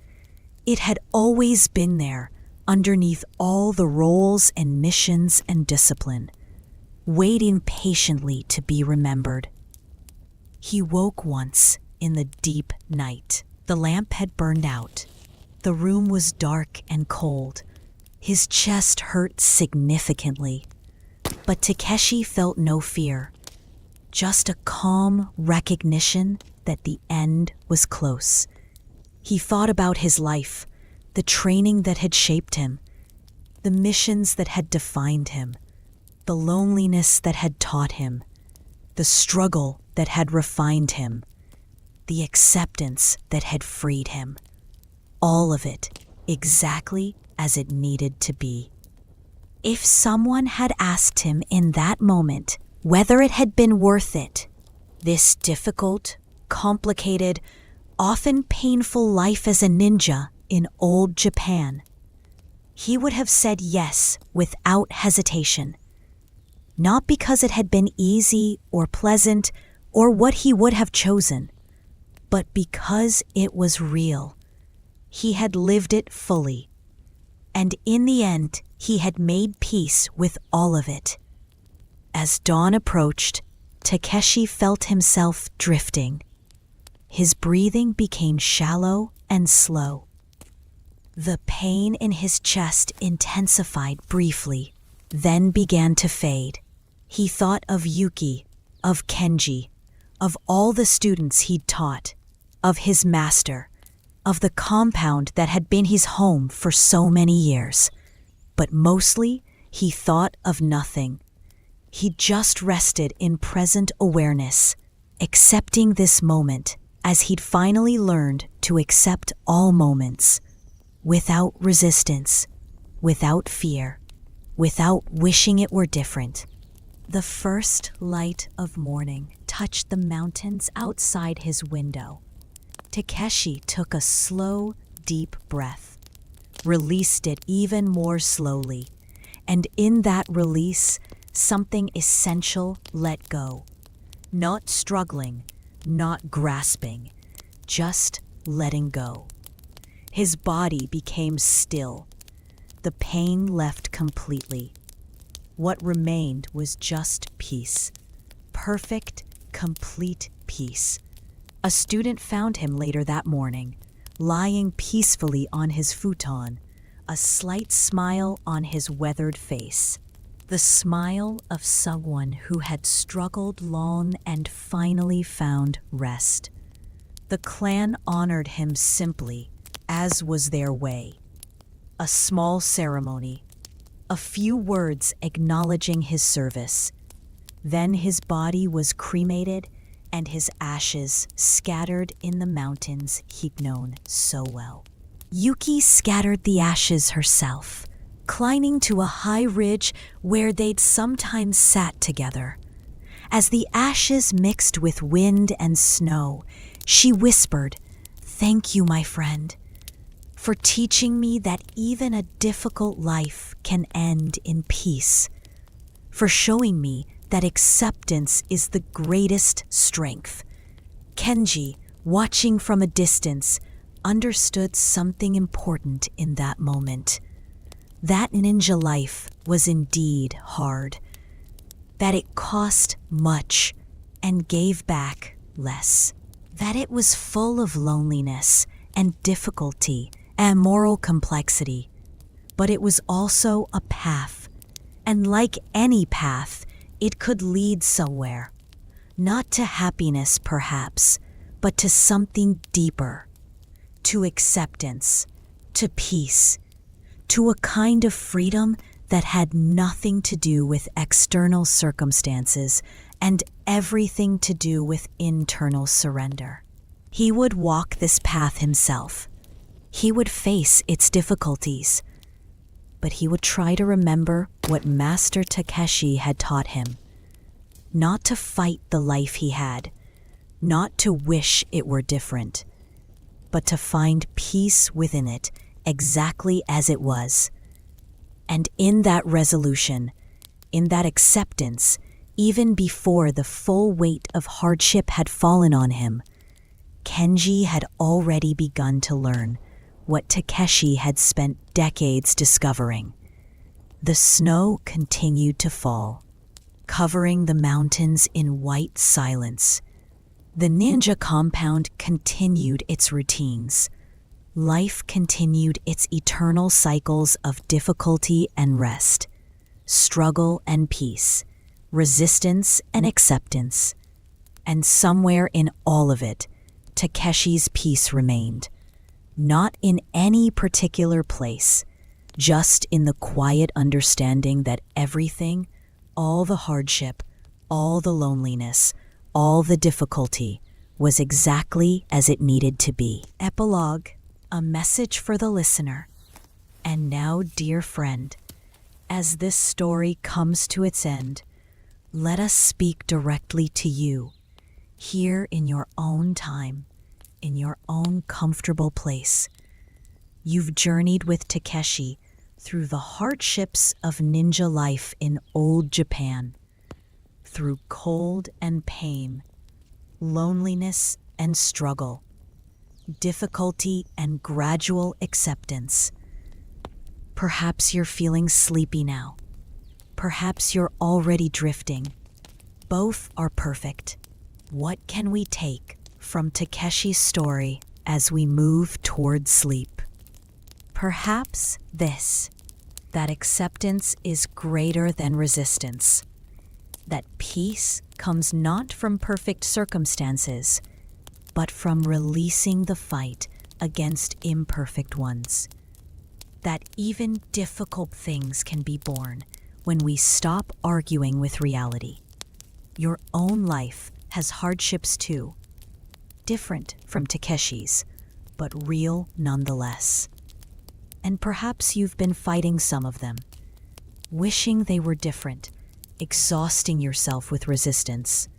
It had always been there, underneath all the roles and missions and discipline, waiting patiently to be remembered. He woke once in the deep night. The lamp had burned out. The room was dark and cold. His chest hurt significantly. But Takeshi felt no fear, just a calm recognition that the end was close. He thought about his life, the training that had shaped him, the missions that had defined him, the loneliness that had taught him, the struggle that had refined him, the acceptance that had freed him. All of it exactly as it needed to be. If someone had asked him in that moment whether it had been worth it, this difficult, complicated, often painful life as a ninja in old Japan, he would have said yes without hesitation. Not because it had been easy or pleasant or what he would have chosen, but because it was real. He had lived it fully, and in the end, he had made peace with all of it. As dawn approached, Takeshi felt himself drifting. His breathing became shallow and slow. The pain in his chest intensified briefly, then began to fade. He thought of Yuki, of Kenji, of all the students he'd taught, of his master, of the compound that had been his home for so many years. But mostly, he thought of nothing. He just rested in present awareness, accepting this moment as he'd finally learned to accept all moments, without resistance, without fear, without wishing it were different. The first light of morning touched the mountains outside his window. Takeshi took a slow, deep breath, released it even more slowly, and in that release, something essential let go. Not struggling, not grasping, just letting go. His body became still. The pain left completely. What remained was just peace, perfect, complete peace. A student found him later that morning, lying peacefully on his futon, a slight smile on his weathered face. The smile of someone who had struggled long and finally found rest. The clan honored him simply, as was their way. A small ceremony, a few words acknowledging his service. Then his body was cremated and his ashes scattered in the mountains he'd known so well. Yuki scattered the ashes herself, climbing to a high ridge where they'd sometimes sat together. As the ashes mixed with wind and snow, she whispered, "Thank you, my friend, for teaching me that even a difficult life can end in peace, for showing me that acceptance is the greatest strength." Kenji, watching from a distance, understood something important in that moment. That ninja life was indeed hard, that it cost much and gave back less, that it was full of loneliness and difficulty and moral complexity, but it was also a path, and like any path, it could lead somewhere, not to happiness perhaps, but to something deeper, to acceptance, to peace, to a kind of freedom that had nothing to do with external circumstances and everything to do with internal surrender. He would walk this path himself. He would face its difficulties, but he would try to remember what Master Takeshi had taught him. Not to fight the life he had, not to wish it were different, but to find peace within it exactly as it was. And in that resolution, in that acceptance, even before the full weight of hardship had fallen on him, Kenji had already begun to learn what Takeshi had spent decades discovering. The snow continued to fall, covering the mountains in white silence. The ninja compound continued its routines. Life continued its eternal cycles of difficulty and rest, struggle and peace, resistance and acceptance. And somewhere in all of it, Takeshi's peace remained. Not in any particular place, just in the quiet understanding that everything, all the hardship, all the loneliness, all the difficulty, was exactly as it needed to be. Epilogue. A message for the listener. And now, dear friend, as this story comes to its end, let us speak directly to you, here in your own time, in your own comfortable place. You've journeyed with Takeshi through the hardships of ninja life in old Japan, through cold and pain, loneliness and struggle, difficulty and gradual acceptance. Perhaps you're feeling sleepy now. Perhaps you're already drifting. Both are perfect. What can we take from Takeshi's story as we move toward sleep? Perhaps this, that acceptance is greater than resistance, that peace comes not from perfect circumstances, but from releasing the fight against imperfect ones. That even difficult things can be borne when we stop arguing with reality. Your own life has hardships too, different from Takeshi's, but real nonetheless. And perhaps you've been fighting some of them, wishing they were different, exhausting yourself with resistance.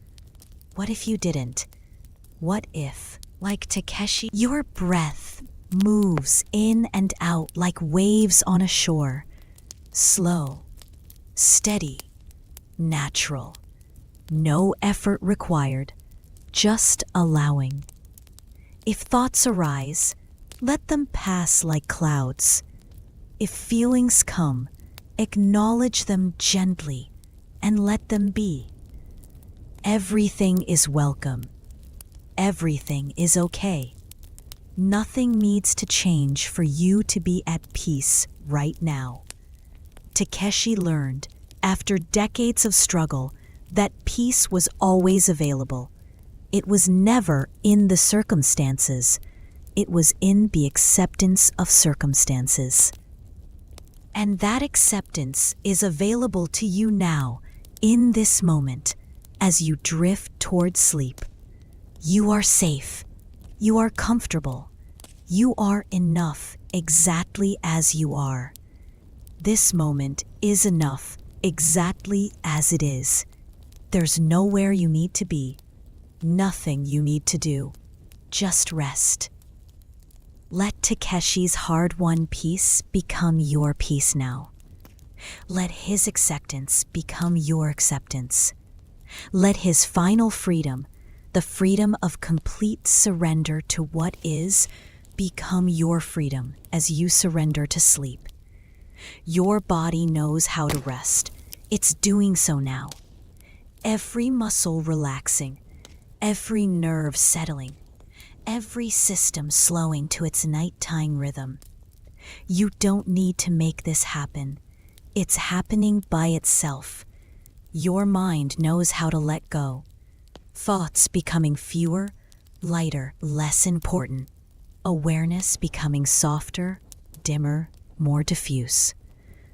What if you didn't? What if, like Takeshi, your breath moves in and out like waves on a shore, slow, steady, natural, no effort required, just allowing. If thoughts arise, let them pass like clouds. If feelings come, acknowledge them gently and let them be. Everything is welcome. Everything is okay. Nothing needs to change for you to be at peace right now. Takeshi learned, after decades of struggle, that peace was always available. It was never in the circumstances. It was in the acceptance of circumstances. And that acceptance is available to you now, in this moment, as you drift toward sleep. You are safe. You are comfortable. You are enough exactly as you are. This moment is enough exactly as it is. There's nowhere you need to be, nothing you need to do. Just rest. Let Takeshi's hard-won peace become your peace now. Let his acceptance become your acceptance. Let his final freedom, the freedom of complete surrender to what is, become your freedom as you surrender to sleep. Your body knows how to rest. It's doing so now. Every muscle relaxing, every nerve settling, every system slowing to its nighttime rhythm. You don't need to make this happen. It's happening by itself. Your mind knows how to let go. Thoughts becoming fewer, lighter, less important. Awareness becoming softer, dimmer, more diffuse.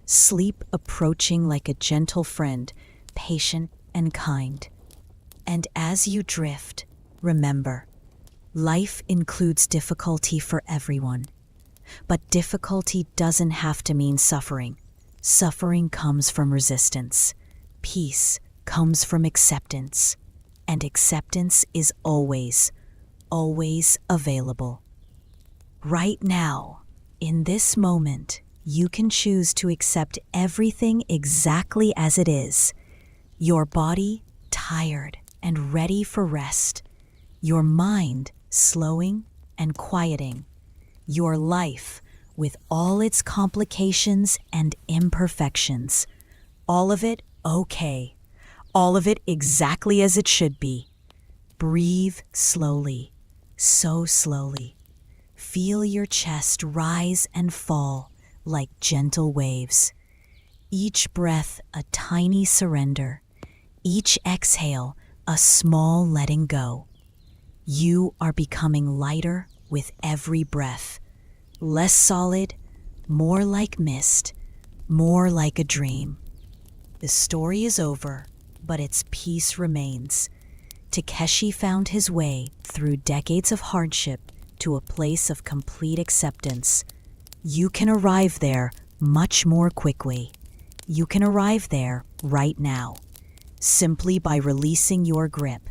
Sleep approaching like a gentle friend, patient and kind. And as you drift, remember, life includes difficulty for everyone. But difficulty doesn't have to mean suffering. Suffering comes from resistance. Peace comes from acceptance. And acceptance is always, always available. Right now, in this moment, you can choose to accept everything exactly as it is. Your body tired and ready for rest. Your mind slowing and quieting. Your life with all its complications and imperfections. All of it okay. All of it exactly as it should be. Breathe slowly, so slowly. Feel your chest rise and fall like gentle waves. Each breath a tiny surrender. Each exhale a small letting go. You are becoming lighter with every breath. Less solid, more like mist, more like a dream. The story is over, but its peace remains. Takeshi found his way through decades of hardship to a place of complete acceptance. You can arrive there much more quickly. You can arrive there right now, simply by releasing your grip,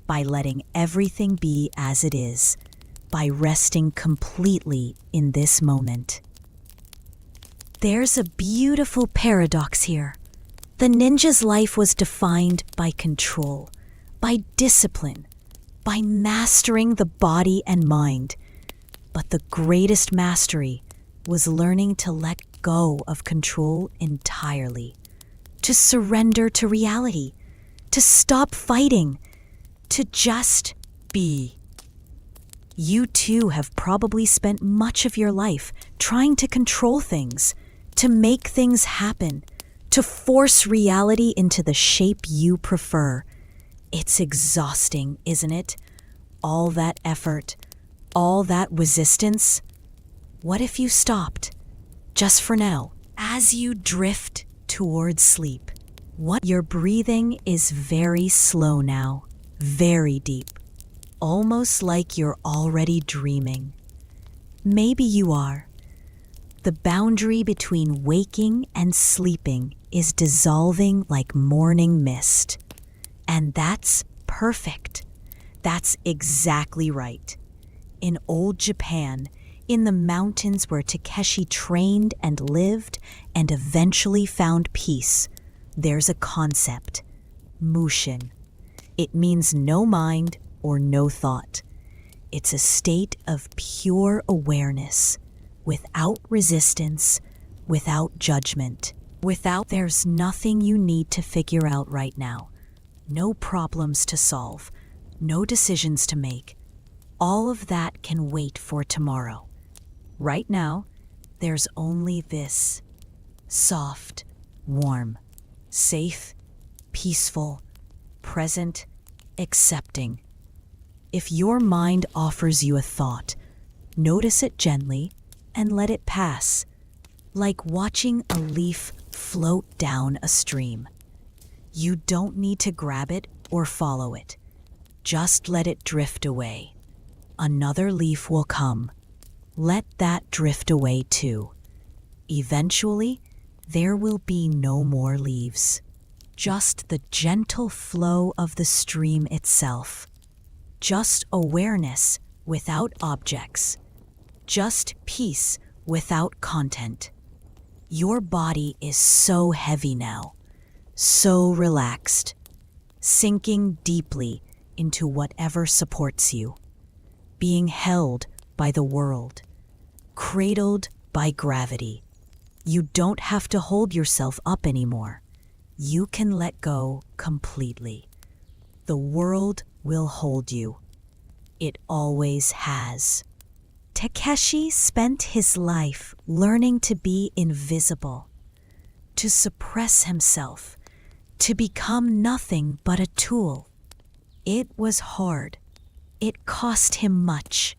by letting everything be as it is, by resting completely in this moment. There's a beautiful paradox here. The ninja's life was defined by control, by discipline, by mastering the body and mind. But the greatest mastery was learning to let go of control entirely, to surrender to reality, to stop fighting, to just be. You too have probably spent much of your life trying to control things, to make things happen, to force reality into the shape you prefer. It's exhausting, isn't it? All that effort, all that resistance. What if you stopped, just for now, as you drift towards sleep? Your breathing is very slow now, very deep, almost like you're already dreaming. Maybe you are. The boundary between waking and sleeping is dissolving like morning mist. And that's perfect. That's exactly right. In old Japan, in the mountains where Takeshi trained and lived and eventually found peace, there's a concept, mushin. It means no mind or no thought. It's a state of pure awareness, without resistance, without judgment, there's nothing you need to figure out right now. no problems to solve, no decisions to make. All of that can wait for tomorrow. Right now, there's only this: soft, warm, safe, peaceful, present, accepting. If your mind offers you a thought, notice it gently and let it pass, like watching a leaf float down a stream. You don't need to grab it or follow it. Just let it drift away. Another leaf will come. Let that drift away too. Eventually, there will be no more leaves. Just the gentle flow of the stream itself. Just awareness without objects. Just peace without content. Your body is so heavy now, so relaxed, sinking deeply into whatever supports you, being held by the world, cradled by gravity. You don't have to hold yourself up anymore. You can let go completely. The world will hold you. It always has. Takeshi spent his life learning to be invisible, to suppress himself, to become nothing but a tool. It was hard. It cost him much.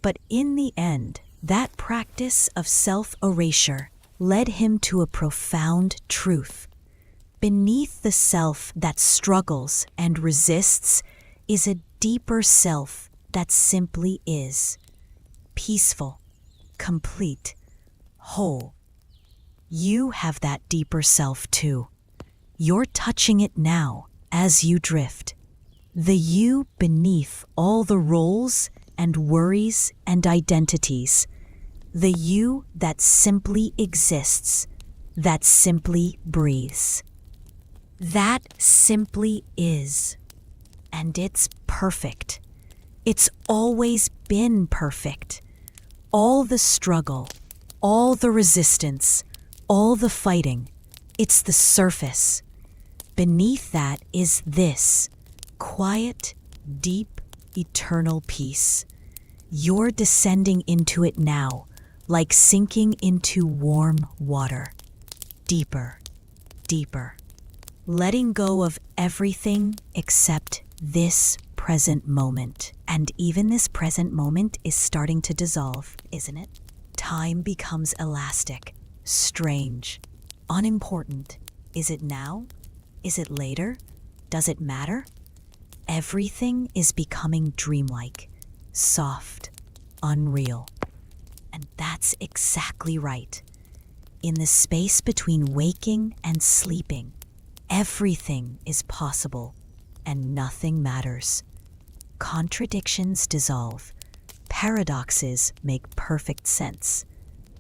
But in the end, that practice of self-erasure led him to a profound truth. Beneath the self that struggles and resists is a deeper self that simply is. Peaceful, complete, whole. You have that deeper self too. You're touching it now as you drift. The you beneath all the roles and worries and identities. The you that simply exists, that simply breathes. That simply is. And it's perfect. It's always been perfect. All the struggle, all the resistance, all the fighting, it's the surface. Beneath that is this: quiet, deep, eternal peace. You're descending into it now, like sinking into warm water. Deeper, deeper. Letting go of everything except this present moment. And even this present moment is starting to dissolve, isn't it? Time becomes elastic, strange, unimportant. Is it now? Is it later? Does it matter? Everything is becoming dreamlike, soft, unreal. And that's exactly right. In the space between waking and sleeping, everything is possible and nothing matters. Contradictions dissolve. Paradoxes make perfect sense.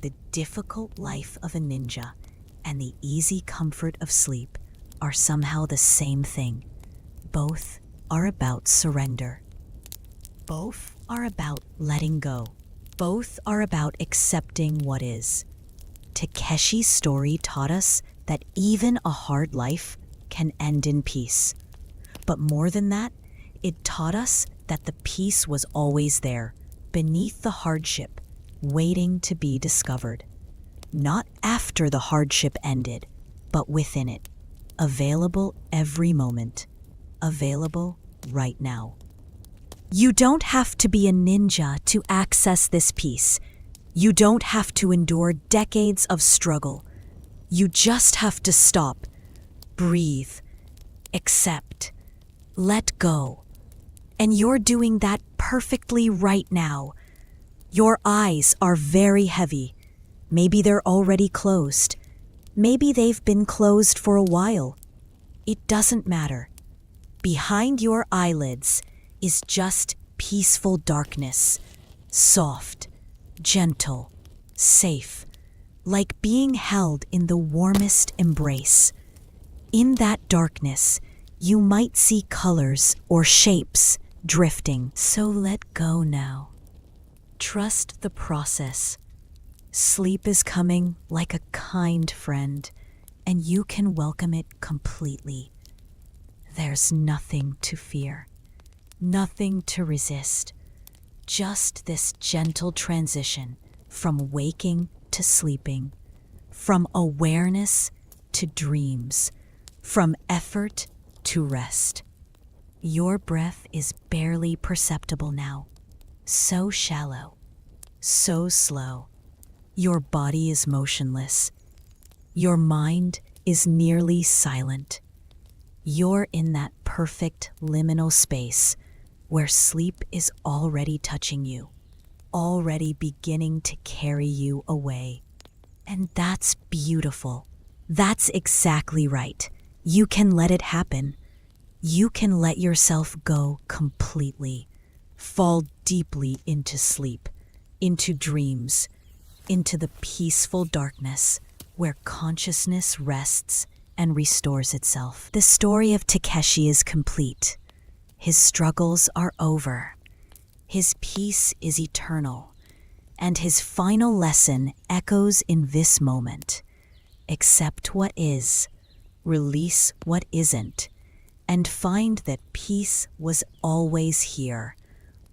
The difficult life of a ninja and the easy comfort of sleep are somehow the same thing. Both are about surrender. Both are about letting go. Both are about accepting what is. Takeshi's story taught us that even a hard life can end in peace. But more than that, it taught us that the peace was always there, beneath the hardship, waiting to be discovered. Not after the hardship ended, but within it, available every moment, available right now. You don't have to be a ninja to access this peace. You don't have to endure decades of struggle. You just have to stop, breathe, accept, let go. And you're doing that perfectly right now. Your eyes are very heavy. Maybe they're already closed. Maybe they've been closed for a while. It doesn't matter. Behind your eyelids is just peaceful darkness, soft, gentle, safe, like being held in the warmest embrace. In that darkness, you might see colors or shapes drifting. So let go now. Trust the process. Sleep is coming like a kind friend, and you can welcome it completely. There's nothing to fear, nothing to resist, just this gentle transition from waking to sleeping, from awareness to dreams, from effort to rest. Your breath is barely perceptible now, so shallow, so slow. Your body is motionless. Your mind is nearly silent. You're in that perfect liminal space where sleep is already touching you, already beginning to carry you away. And that's beautiful. That's exactly right. You can let it happen. You can let yourself go completely, fall deeply into sleep, into dreams, into the peaceful darkness where consciousness rests and restores itself. The story of Takeshi is complete. His struggles are over. His peace is eternal. And his final lesson echoes in this moment. Accept what is, release what isn't, and find that peace was always here,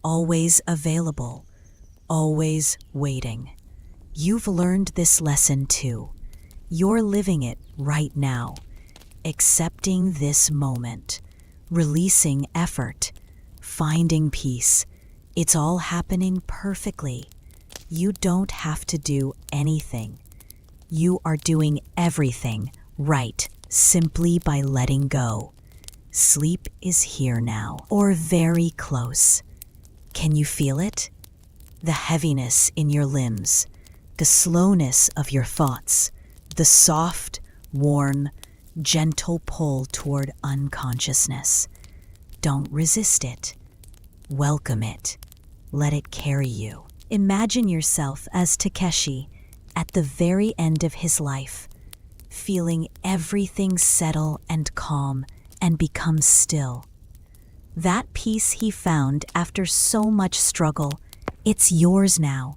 always available, always waiting. You've learned this lesson too. You're living it right now, accepting this moment, releasing effort, finding peace. It's all happening perfectly. You don't have to do anything. You are doing everything right simply by letting go. Sleep is here now, or very close. Can you feel it? The heaviness in your limbs, the slowness of your thoughts, the soft, warm, gentle pull toward unconsciousness. Don't resist it. Welcome it. Let it carry you. Imagine yourself as Takeshi at the very end of his life, feeling everything settle and calm and become still. That peace he found after so much struggle, it's yours now.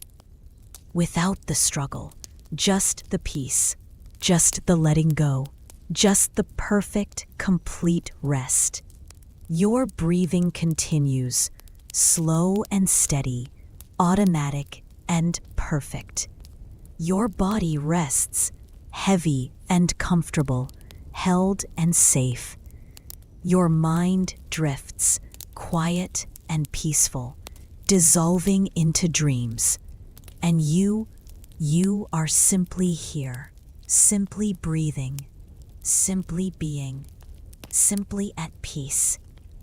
Without the struggle, just the peace, just the letting go, just the perfect, complete rest. Your breathing continues, slow and steady, automatic and perfect. Your body rests, heavy and comfortable, held and safe. Your mind drifts, quiet and peaceful, dissolving into dreams. And you are simply here, simply breathing, simply being, simply at peace.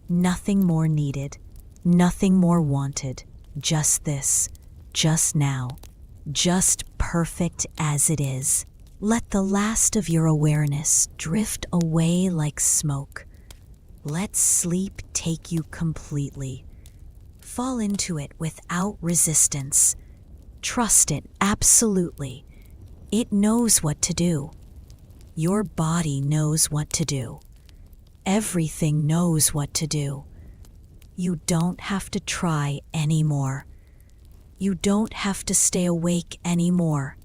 Nothing more needed, nothing more wanted, just this, just now, just perfect as it is. Let the last of your awareness drift away like smoke. Let sleep take you completely. Fall into it without resistance. Trust it absolutely. It knows what to do. Your body knows what to do. Everything knows what to do. You don't have to try anymore. You don't have to stay awake anymore.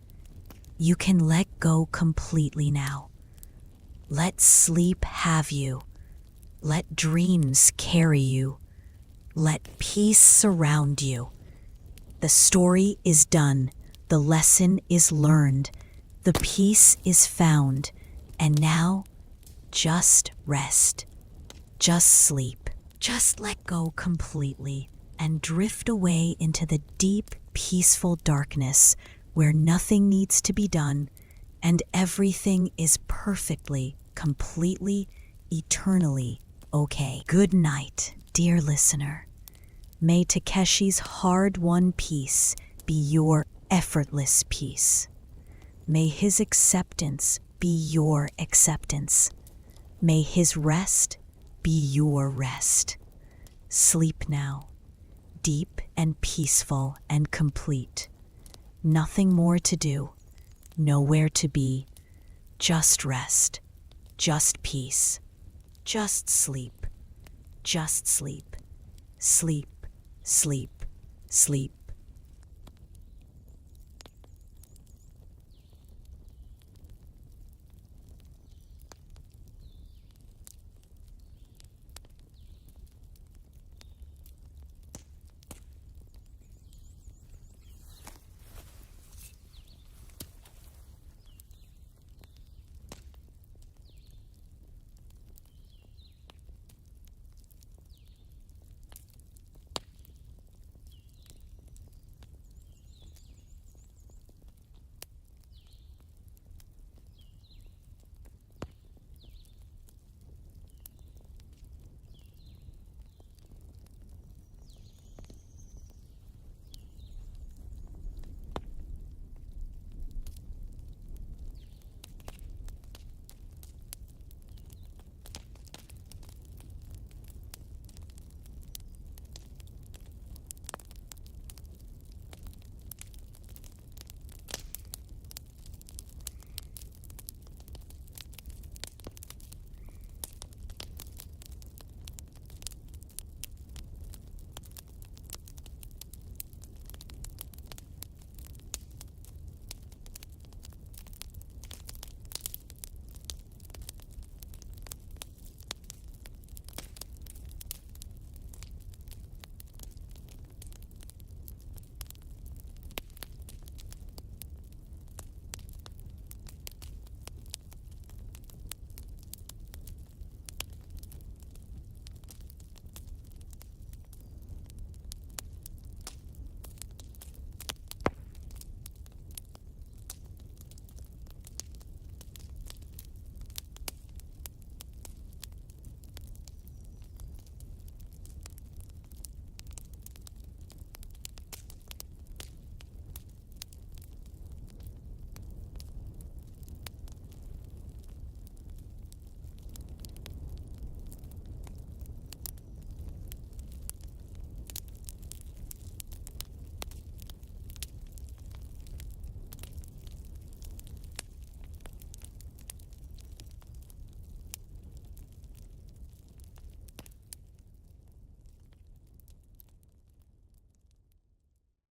You can let go completely now. Let sleep have you. Let dreams carry you. Let peace surround you. The story is done. The lesson is learned. The peace is found. And now, just rest. Just sleep. Just let go completely and drift away into the deep, peaceful darkness where nothing needs to be done and everything is perfectly, completely, eternally okay. Good night, dear listener. May Takeshi's hard-won peace be your effortless peace. May his acceptance be your acceptance. May his rest be your rest. Sleep now, deep and peaceful and complete. Nothing more to do, nowhere to be. Just rest, just peace, just sleep, just sleep. Sleep, sleep, sleep.